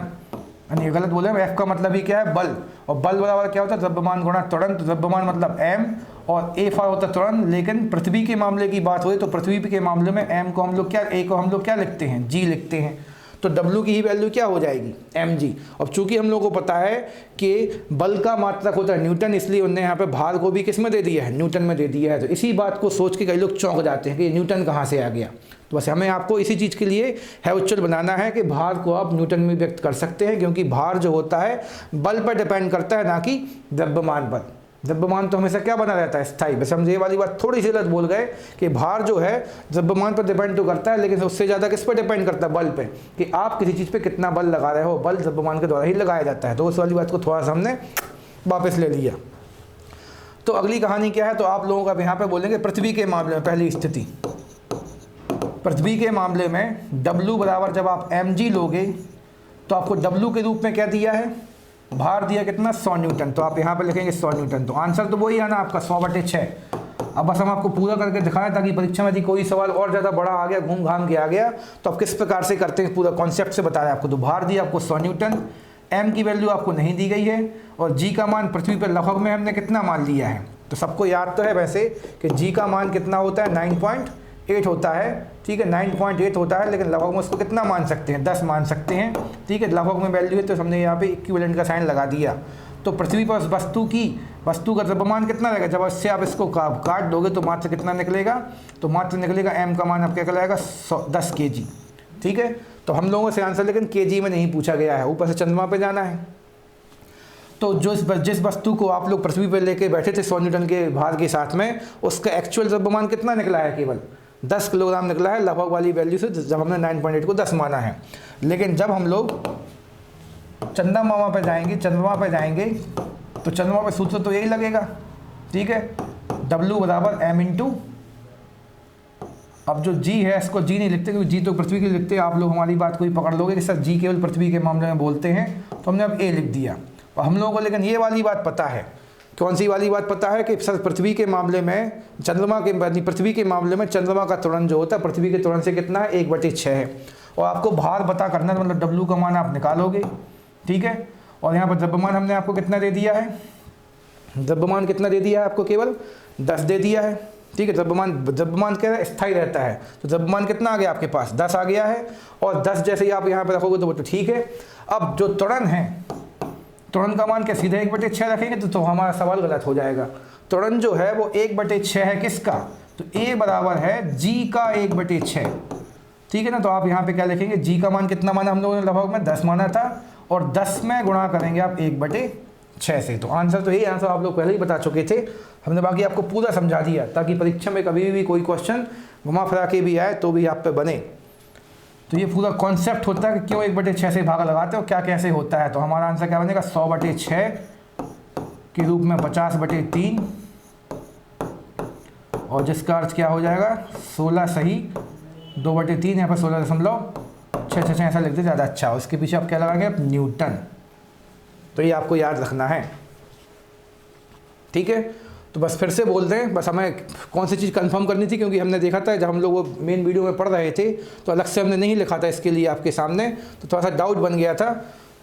यानी गलत बोले, F का मतलब ही क्या है? बल। और बल बराबर क्या होता है? द्रव्यमान गुणा त्वरण। तो द्रव्यमान मतलब m, और A फॉर होता है त्वरण। लेकिन पृथ्वी के मामले की बात हो तो पृथ्वी के मामले में m को हम लोग क्या, A को हम लोग क्या लिखते हैं? G लिखते हैं। तो W की ही वैल्यू क्या हो जाएगी? mg। अब चूंकि हम लोग को पता है कि बल का मात्रक होता है न्यूटन, इसलिए उन्होंने यहाँ पे भार को भी किस में दे दिया है? न्यूटन में दे दिया है। तो इसी बात को सोच के कई लोग चौंक जाते हैं कि न्यूटन कहाँ से आ गया। तो बस हमें आपको इसी चीज़ के लिए है उच्चल बनाना है कि भार को आप न्यूटन में व्यक्त कर सकते हैं, क्योंकि भार जो होता है बल पर डिपेंड करता है, ना कि द्रव्यमान पर। द्रव्यमान तो हमेशा क्या बना रहता है? स्थायी। बस हम ये वाली बात थोड़ी सी गलत बोल गए कि भार जो है द्रव्यमान पर डिपेंड तो करता है, लेकिन उससे ज़्यादा किस पर डिपेंड करता है? बल पे, कि आप किसी चीज़ पे कितना बल लगा रहे हो। बल द्रव्यमान के द्वारा ही लगाया जाता है। तो उस वाली बात को थोड़ा सा हमने वापस ले लिया। तो अगली कहानी क्या है? तो आप लोगों का यहाँ पर बोलेंगे पृथ्वी के मामले में पहली स्थिति। पृथ्वी के मामले में W बराबर जब आप mg लोगे तो आपको W के रूप में क्या दिया है? भार दिया कितना? 100 न्यूटन। तो आप यहाँ पे लिखेंगे 100 न्यूटन। तो आंसर तो वही है ना आपका, 100/6। अब बस हम आपको पूरा करके दिखाएं, ताकि परीक्षा में यदि कोई सवाल और ज़्यादा बड़ा आ गया, घूम घाम के आ गया, तो आप किस प्रकार से करते हैं पूरा कॉन्सेप्ट से बताया आपको। तो भार दिया आपको 100 न्यूटन, m की वैल्यू आपको नहीं दी गई है, और g का मान पृथ्वी पर लगभग में हमने कितना मान लिया है? तो सबको याद तो है वैसे कि g का मान कितना होता है? 9.8 होता है। ठीक है, 9.8 होता है, लेकिन लगभग में उसको कितना मान सकते हैं? 10 मान सकते हैं। ठीक है, लगभग में वैल्यू है, तो हमने यहाँ पे इक्विवेलेंट का साइन लगा दिया। तो पृथ्वी पर वस्तु का द्रव्यमान कितना रहेगा? जब इससे आप इसको काट दोगे तो मात्र कितना निकलेगा? तो मात्र निकलेगा m का मान आप क्या कहलाएगा? 10 kg। ठीक है, तो हम लोगों से आंसर लेकिन kg में नहीं पूछा गया है, ऊपर से चंद्रमा पे जाना है। तो जिस वस्तु को आप लोग पृथ्वी पर लेके बैठे थे 100 न्यूटन के भार के साथ में, उसका एक्चुअल द्रव्यमान कितना निकला है? केवल 10 किलोग्राम निकला है, लगभग वाली वैल्यू से, जब हमने 9.8 को 10 माना है। लेकिन जब हम लोग चंद्रमा पे जाएंगे तो चंद्रमा पे सूत्र तो यही लगेगा, ठीक है, W बराबर m/, अब जो G है इसको G नहीं लिखते क्योंकि G तो पृथ्वी के लिए लिखते हैं। आप लोग हमारी बात को ही पकड़ लोगे कि सर G केवल पृथ्वी के मामले में बोलते हैं, तो हमने अब A लिख दिया। और हम लोगों को लेकिन ये वाली बात पता है, कौन सी वाली बात पता है? कि सर पृथ्वी के मामले में पृथ्वी के मामले में चंद्रमा का त्वरण जो होता है पृथ्वी के त्वरण से कितना है? 1/6 है। और आपको भार पता करना है, मतलब W का मान आप निकालोगे, ठीक है। और यहाँ पर द्रव्यमान हमने आपको कितना दे दिया है? द्रव्यमान कितना दे दिया है आपको? केवल 10 दे दिया है, ठीक है। द्रव्यमान क्या है? स्थायी रहता है। तो द्रव्यमान कितना आ गया आपके पास? 10 आ गया है। और 10 जैसे ही आप यहाँ पे रखोगे तो वो तो ठीक है। अब जो त्वरण है, त्वरण का मान क्या सीधे 1/6 रखेंगे तो हमारा सवाल गलत हो जाएगा। त्वरण जो है वो 1/6 है किसका? तो A बराबर है G का 1/6, ठीक है ना। तो आप यहाँ पे क्या लिखेंगे? G का मान कितना माना हम लोगों ने? लगभग में 10 माना था, और 10 में गुणा करेंगे आप 1/6 से। तो आंसर तो यही आंसर आप लोग पहले ही बता चुके थे, हमने बाकी आपको पूरा समझा दिया ताकि परीक्षा में कभी भी कोई क्वेश्चन घुमा फिरा के भी आए तो भी आप पे बने। तो ये पूरा कॉन्सेप्ट होता है कि क्यों 1/6 से भाग लगाते हो, क्या कैसे होता है। तो हमारा आंसर क्या बनेगा? 100/6 के रूप में 50/3, और जिसका अर्थ क्या हो जाएगा? 16 सही, 2/3 यहाँ पर 16.666 ऐसा लिखते ज़्यादा अच्छा। उसके पीछे आप क्या लगाएंगे? न्यूटन। तो ये आपको याद रखना है, ठीक है। तो बस फिर से बोल दें, बस हमें कौन सी चीज़ कंफर्म करनी थी, क्योंकि हमने देखा था जब हम लोग वो मेन वीडियो में पढ़ रहे थे तो अलग से हमने नहीं लिखा था इसके लिए आपके सामने, तो थोड़ा सा डाउट बन गया था।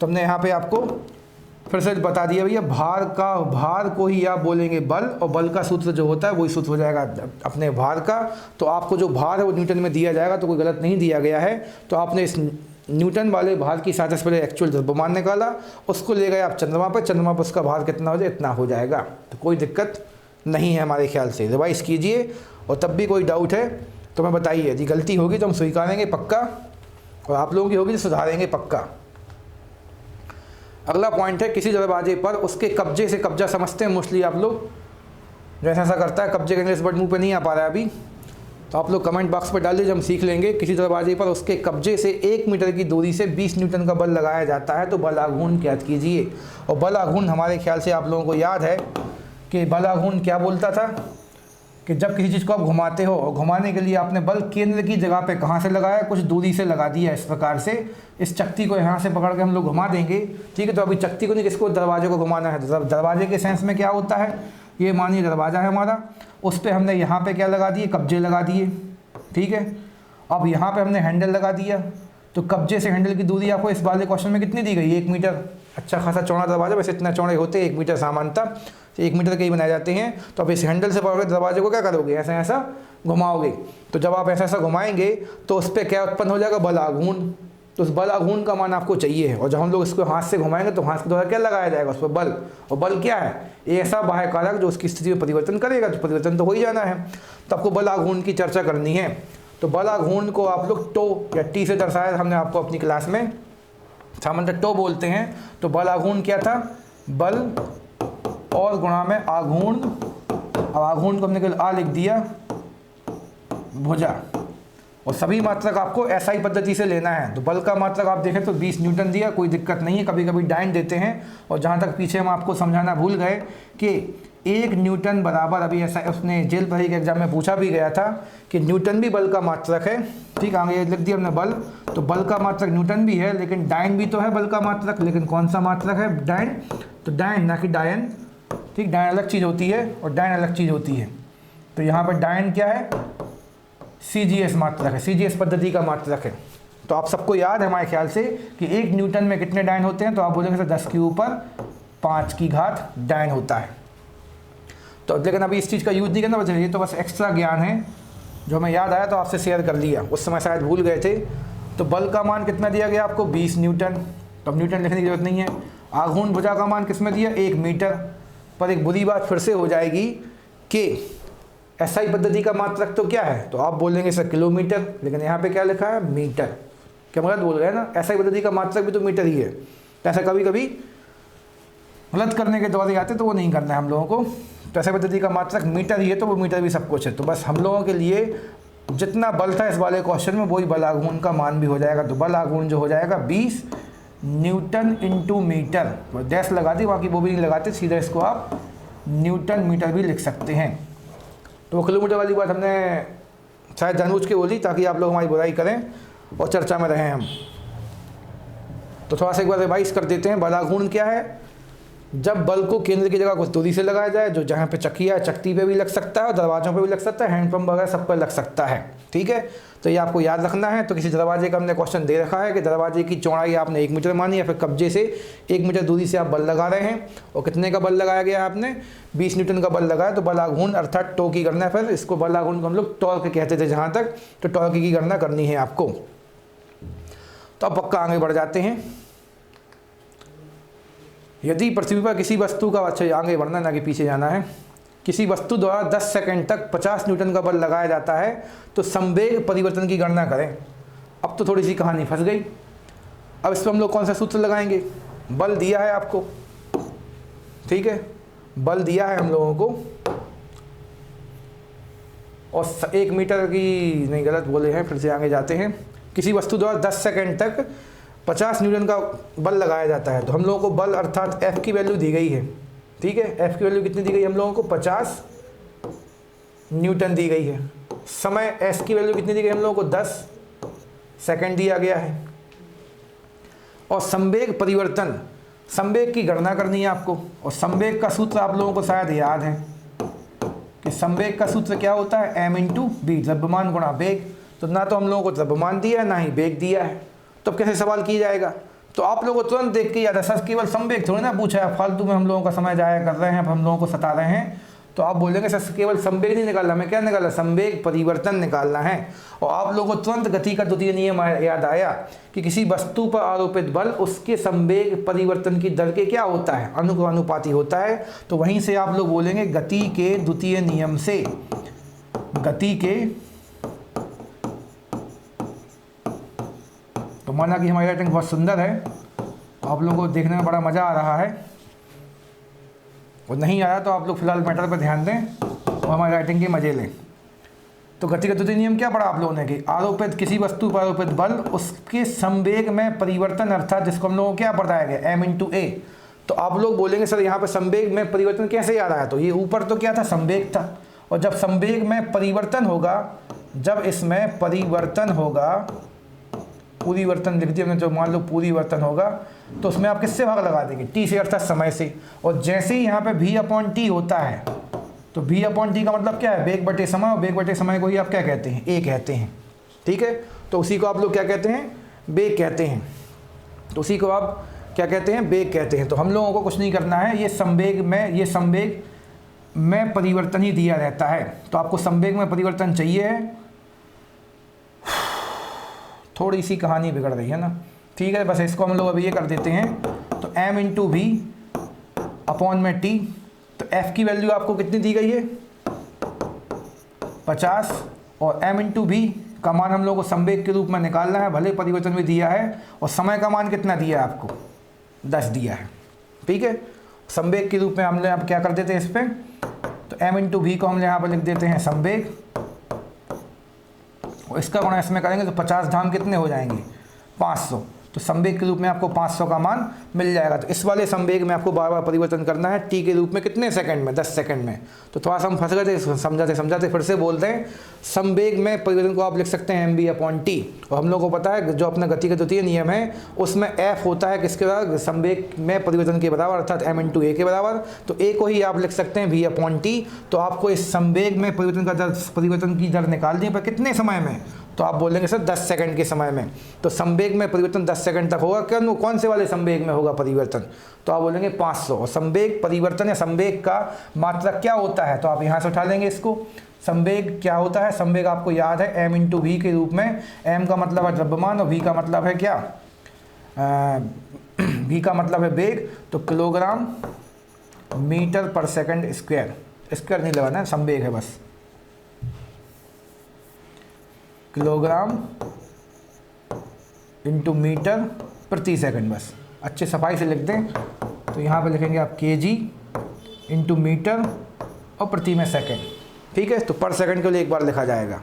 तो हमने यहाँ पे आपको फिर से बता दिया भैया, भार को ही आप बोलेंगे बल, और बल का सूत्र जो होता है वही सूत्र हो जाएगा अपने भार का। तो आपको जो भार है वो न्यूटन में दिया जाएगा, तो कोई गलत नहीं दिया गया है। तो आपने इस न्यूटन वाले भार की सहायता से पहले एक्चुअल द्रव्यमान निकाला, उसको ले गए आप चंद्रमा पर उसका भार कितना हो जाए? इतना हो जाएगा। तो कोई दिक्कत नहीं है हमारे ख्याल से। रिवाइज कीजिए, और तब भी कोई डाउट है तो मैं बताइए। यदि गलती होगी तो हम स्वीकारेंगे पक्का, और आप लोगों की होगी तो सुधारेंगे पक्का। अगला पॉइंट है, किसी दरवाजे पर उसके कब्जे से कब्जा समझते हैं मोस्टली आप लोग, जो ऐसा करता है। कब्जे करने से वर्ड मुँह पे नहीं आ पा रहा है अभी, तो आप लोग कमेंट बॉक्स पर डाल दीजिए, हम सीख लेंगे। किसी दरवाजे पर उसके कब्जे से 1 मीटर की दूरी से 20 न्यूटन का बल लगाया जाता है, तो बल आघूर्ण ज्ञात कीजिए। और बल आघूर्ण हमारे ख्याल से आप लोगों को याद है कि बल आघूर्ण क्या बोलता था कि जब किसी चीज़ को आप घुमाते हो, और घुमाने के लिए आपने बल केंद्र की जगह पे कहाँ से लगाया? कुछ दूरी से लगा दिया। इस प्रकार से इस चक्ति को यहाँ से पकड़ के हम लोग घुमा देंगे, ठीक है। तो अभी चक्ति को नहीं, किसको? दरवाजे को घुमाना है। तो दरवाजे के सेंस में क्या होता है? ये मानिए दरवाज़ा है हमारा, उस पर हमने यहाँ पर क्या लगा दिए? कब्जे लगा दिए, ठीक है। अब यहाँ पे हमने हैंडल लगा दिया, तो कब्जे से हैंडल की दूरी आपको इस वाले क्वेश्चन में कितनी दी गई? 1 मीटर। अच्छा खासा चौड़ा दरवाजा, वैसे इतना चौड़े होते हैं 1 मीटर सामान्यतः, 1 मीटर के ही बनाए जाते हैं। तो अब इस हैंडल से पकड़ के दरवाजे को क्या करोगे? ऐसा ऐसा घुमाओगे। तो जब आप ऐसा ऐसा घुमाएंगे तो उस पर क्या उत्पन्न हो जाएगा? बल आघूर्ण। तो उस बल आघूर्ण का मान आपको चाहिए है। और जब हम लोग इसको हाथ से घुमाएंगे तो हाथ के द्वारा क्या लगाया जाएगा? उस पर बल। और बल क्या है? ऐसा बाह्य कारक जो उसकी स्थिति में परिवर्तन करेगा। तो परिवर्तन तो हो ही जाना है, तो आपको बल आघूर्ण की चर्चा करनी है। तो बल आघूर्ण को आप लोग टो या टी से दर्शाया हमने आपको अपनी क्लास में, सामान्यतः टो बोलते हैं। तो बल आघूर्ण क्या था? बल और गुणा में आघूर्ण। अब आघूर्ण को हमने केवल आ लिख दिया, भुजा। और सभी मात्रक आपको SI पद्धति से लेना है। तो बल का मात्रक आप देखें तो 20 न्यूटन दिया, कोई दिक्कत नहीं है। कभी कभी डाइन देते हैं। और जहाँ तक पीछे हम आपको समझाना भूल गए कि 1 न्यूटन बराबर, अभी ऐसा उसने जेल पढ़ी के एग्जाम में पूछा भी गया था कि न्यूटन भी बल का मात्रक है, ठीक। आगे लिख दिया हमने बल। तो बल का मात्रक न्यूटन भी है, लेकिन डाइन भी तो है बल का मात्रक। लेकिन कौन सा मात्रक है? डाइन। तो डाइन ना कि डायन, ठीक। डाइन अलग चीज़ होती है और डाइन अलग चीज़ होती है। तो यहाँ पर डाइन क्या है? CGS मात्रक है, CGS पद्धति का मात्रक है। तो आप सबको याद है हमारे ख्याल से कि 1 न्यूटन में कितने डाइन होते हैं? तो आप बोलेंगे सर 10 के ऊपर 5 की घात डाइन होता है। तो लेकिन अभी इस चीज़ का यूज़ नहीं करना, बस ये तो बस एक्स्ट्रा ज्ञान है जो हमें याद आया तो आपसे शेयर कर लिया, उस समय शायद भूल गए थे। तो बल का मान कितना दिया गया आपको? 20 न्यूटन। तो अब न्यूटन लिखने की जरूरत नहीं है। आघूर्ण भुजा का मान किसमें दिया? 1 मीटर। पर एक बुरी बात फिर से हो जाएगी कि SI पद्धति का मात्रक तो क्या है? तो आप बोलेंगे सर किलोमीटर, लेकिन यहाँ पे क्या लिखा है? मीटर। क्या गलत बोल रहे हैं ना? SI पद्धति का मात्रक भी तो मीटर ही है। तो ऐसा कभी कभी गलत करने के दौरे आते तो वो नहीं करना है हम लोगों को। तो ऐसे पद्धति का मात्रक मीटर ही है, तो वो मीटर भी सब कुछ है। तो बस हम लोगों के लिए जितना बल था इस वाले क्वेश्चन में वही बल आघूर्ण का मान भी हो जाएगा। तो बल आघूर्ण जो हो जाएगा 20 न्यूटन इंटू मीटर, डैश लगा दी, बाकी वो भी नहीं लगाते, सीधा इसको आप न्यूटन मीटर भी लिख सकते हैं। तो वो किलोमीटर वाली बात हमने शायद जानबूझ के बोली ताकि आप लोग हमारी बुराई करें और चर्चा में रहें हम। तो थोड़ा सा एक बार रिवाइज कर देते हैं। बल आघूर्ण क्या है? जब बल को केंद्र की जगह कुछ दूरी से लगाया जाए, जो जहाँ पे चक्की है चक्की पे भी लग सकता है और दरवाज़ों पे भी लग सकता है, हैंडपम्प वगैरह सब पर लग सकता है। ठीक है, तो ये आपको याद रखना है। तो किसी दरवाजे का हमने क्वेश्चन दे रखा है कि दरवाजे की चौड़ाई आपने 1 मीटर मानी, या फिर कब्जे से 1 मीटर दूरी से आप बल लगा रहे हैं, और कितने का बल लगाया गया है आपने? 20 न्यूटन का बल लगाया। तो बल आघूर्ण अर्थात टॉर्क की गणना, फिर इसको बल आघूर्ण को हम लोग टॉर्क कहते थे जहाँ तक, तो टॉर्क की गणना करनी है आपको। तो अब पक्का आगे बढ़ जाते हैं। यदि पृथ्वी पर किसी वस्तु का, अच्छा आगे बढ़ना ना कि पीछे जाना है, किसी वस्तु द्वारा 10 सेकंड तक 50 न्यूटन का बल लगाया जाता है तो संवेग परिवर्तन की गणना करें। अब तो थोड़ी सी कहानी फंस गई। अब इस पर हम लोग कौन सा सूत्र लगाएंगे? बल दिया है आपको, ठीक है, बल दिया है हम लोगों को, और 1 मीटर की, नहीं गलत बोले हैं, फिर से आगे जाते हैं। किसी वस्तु द्वारा 10 सेकंड तक 50 न्यूटन का बल लगाया जाता है। तो हम लोगों को बल अर्थात F की वैल्यू दी गई है। ठीक है, F की वैल्यू कितनी दी गई हम लोगों को? 50 न्यूटन दी गई है। समय S की वैल्यू कितनी दी गई हम लोगों को? 10 सेकंड दिया गया है। और संवेग परिवर्तन, संवेग की गणना करनी है आपको। और संवेग का सूत्र आप लोगों को शायद याद है कि संवेग का सूत्र क्या होता है? m इंटू बी, द्रव्यमान गुणा वेग। तो ना तो हम लोगों को द्रव्यमान दिया है, ना ही वेग दिया है। तो अब कैसे सवाल किया जाएगा? तो आप लोगों को तुरंत देख के याद है, सर केवल संवेग थोड़ी ना पूछा है, फालतू में हम लोगों का समय जाया कर रहे हैं, हम लोगों को सता रहे हैं। तो आप बोलेंगे सर केवल संवेग नहीं निकालना, हमें क्या निकालना? संवेग परिवर्तन निकालना है। और आप लोगों को तुरंत गति का द्वितीय नियम याद आया कि किसी वस्तु पर आरोपित बल उसके संवेग परिवर्तन की दर के क्या होता है? अनुपाती होता है। तो वहीं से आप लोग बोलेंगे गति के द्वितीय नियम से, गति के, तो माना कि हमारी राइटिंग बहुत सुंदर है, आप लोगों को देखने में बड़ा मज़ा आ रहा है, और नहीं आया तो आप लोग फिलहाल मैटर पर ध्यान दें और हमारी राइटिंग के मज़े लें। तो गति का द्वितीय नियम क्या पढ़ा आप लोगों ने कि आरोपित, किसी वस्तु पर आरोपित बल उसके संवेग में परिवर्तन, अर्थात जिसको हम लोगों को क्या बताया गया? m इंटू ए। तो आप लोग बोलेंगे सर यहाँ पर संवेग में परिवर्तन कैसे आ रहा है? तो ये ऊपर तो क्या था? संवेग था। और जब संवेग में परिवर्तन होगा, जब इसमें परिवर्तन होगा, पूरी वर्तन लिख दिया हमने, जो मान लो पूरी वर्तन होगा, तो उसमें आप किससे भाग लगा देंगे? टी से, अर्थात समय से। और जैसे ही यहाँ पे v/t होता है, तो v/t का मतलब क्या है? वेग बटे समय, और वेग बटे समय को ही आप क्या कहते हैं? ए कहते हैं। ठीक है, तो उसी को आप लोग क्या कहते हैं? वेग कहते हैं। तो उसी को आप क्या कहते हैं? वेग कहते हैं। तो हम लोगों को कुछ नहीं करना है, ये संवेग में परिवर्तन ही दिया रहता है। तो आपको संवेग में परिवर्तन चाहिए है। थोड़ी सी कहानी बिगड़ रही है ना, ठीक है, बस इसको हम लोग अभी ये कर देते हैं। तो m इंटू वी अपॉन में t, तो f की वैल्यू आपको कितनी दी गई है? 50, और m इंटू वी का मान हम लोग को संवेग के रूप में निकालना है, भले परिवर्तन भी दिया है। और समय का मान कितना दिया है आपको? 10 दिया है। ठीक है, संवेग के रूप में हमने अब क्या कर देते हैं इस पर? तो m इंटू वी को हम यहाँ पर लिख देते हैं संवेग, और इसका गुणा इसमें करेंगे तो 50 धाम कितने हो जाएंगे? 500। तो संवेग के रूप में आपको 500 का मान मिल जाएगा। तो इस वाले संवेग में आपको बार बार परिवर्तन करना है, टी के रूप में कितने सेकंड में? 10 सेकंड में। तो थोड़ा सा हम फंस गए थे, समझाते फिर से बोलते हैं। संवेग में परिवर्तन को आप लिख सकते हैं mv/t, और हम लोग को पता है जो अपना गति का द्वितीय नियम है उसमें f होता है किसके बराबर? संवेग में परिवर्तन के बराबर, अर्थात m इंटू ए के बराबर। तो a को ही आप लिख सकते हैं v/t। तो आपको इस संवेग में परिवर्तन की दर निकालनी है, पर कितने समय में? तो आप बोलेंगे सर 10 सेकंड के समय में। तो संवेग में परिवर्तन 10 सेकंड तक होगा। कौन से वाले संवेग में होगा परिवर्तन? तो आप बोलेंगे 500। और संवेग परिवर्तन या संवेग का मात्रक क्या होता है? तो आप यहाँ से उठा लेंगे इसको। संवेग क्या होता है? संवेग आपको याद है m इंटू वी के रूप में। m का मतलब है द्रव्यमान, और v का मतलब है क्या? v का मतलब है वेग। तो किलोग्राम मीटर पर सेकंड स्क्वायर, स्क्वायर नहीं लगाना है, संवेग है बस। किलोग्राम इंटू मीटर प्रति सेकंड, बस अच्छे सफाई से लिख दें तो तो यहाँ पे लिखेंगे आप kg इंटू मीटर और प्रति में सेकेंड, ठीक है। तो पर सेकंड के लिए एक बार लिखा जाएगा।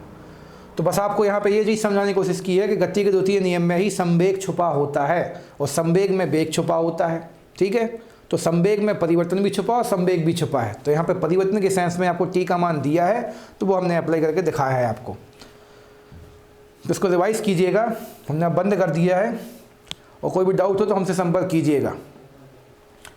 तो बस आपको यहाँ पे ये चीज़ समझाने की कोशिश की है कि गति के द्वितीय नियम में ही संवेग छुपा होता है और संवेग में वेग छुपा होता है, ठीक है। तो संवेग में परिवर्तन भी छुपा और संवेग भी छुपा है। तो यहाँ पे परिवर्तन के सेंस में आपको टी का मान दिया है, तो वो हमने अप्लाई करके दिखाया है आपको। तो इसको रिवाइज कीजिएगा, हमने बंद कर दिया है, और कोई भी डाउट हो तो हमसे संपर्क कीजिएगा।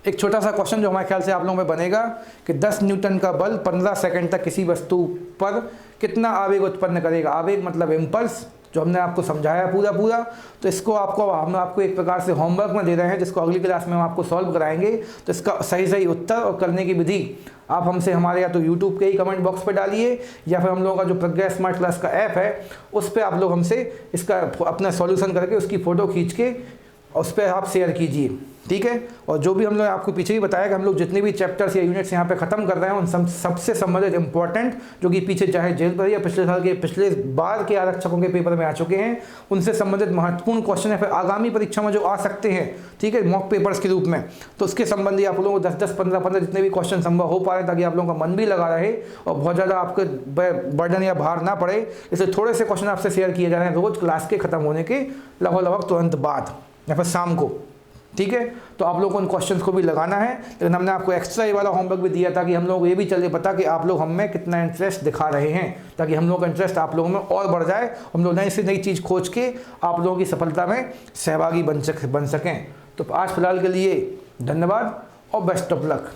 एक छोटा सा क्वेश्चन जो हमारे ख्याल से आप लोगों में बनेगा कि 10 न्यूटन का बल 15 सेकंड तक किसी वस्तु पर कितना आवेग उत्पन्न करेगा। आवेग मतलब इम्पल्स, जो हमने आपको समझाया पूरा। तो इसको हम आपको एक प्रकार से होमवर्क में दे रहे हैं, जिसको अगली क्लास में हम आपको सॉल्व कराएंगे। तो इसका सही उत्तर और करने की विधि आप हमसे हमारे या तो यूट्यूब के ही कमेंट बॉक्स पर डालिए, या फिर हम लोगों का जो प्रज्ञा स्मार्ट क्लास का ऐप है उस पर आप लोग हमसे इसका अपना सॉल्यूशन करके उसकी फ़ोटो खींच के उस पर आप शेयर कीजिए, ठीक है। और जो भी हम लोग आपको पीछे ही बताया कि हम लोग जितने भी चैप्टर्स या यूनिट्स यहाँ पे ख़त्म कर रहे हैं उन सबसे संबंधित इंपॉर्टेंट, जो कि पीछे चाहे जेल पर या पिछले बार के आरक्षकों के पेपर में आ चुके हैं, उनसे संबंधित महत्वपूर्ण क्वेश्चन है फिर आगामी परीक्षा में जो आ सकते हैं, ठीक है, मॉक पेपर्स के रूप में। तो उसके संबंधी आप लोगों को 10-10, 15-15 जितने भी क्वेश्चन संभव हो पा रहे, ताकि आप लोगों का मन भी लगा रहे और बहुत ज़्यादा आपके बर्डन या भार ना पड़े। इसलिए थोड़े से क्वेश्चन आपसे शेयर किए जा रहे हैं रोज़ क्लास के ख़त्म होने के लगभग तुरंत बाद या फिर शाम को, ठीक है। तो आप लोगों को उन क्वेश्चंस को भी लगाना है, लेकिन हमने आपको एक्स्ट्रा ये वाला होमवर्क भी दिया था कि हम लोग ये भी चले पता कि आप लोग हम में कितना इंटरेस्ट दिखा रहे हैं, ताकि हम लोग का इंटरेस्ट आप लोगों में और बढ़ जाए, हम लोग नई से नई चीज़ खोज के आप लोगों की सफलता में सहभागी बन सकें। तो आज फिलहाल के लिए धन्यवाद और बेस्ट ऑफ लक।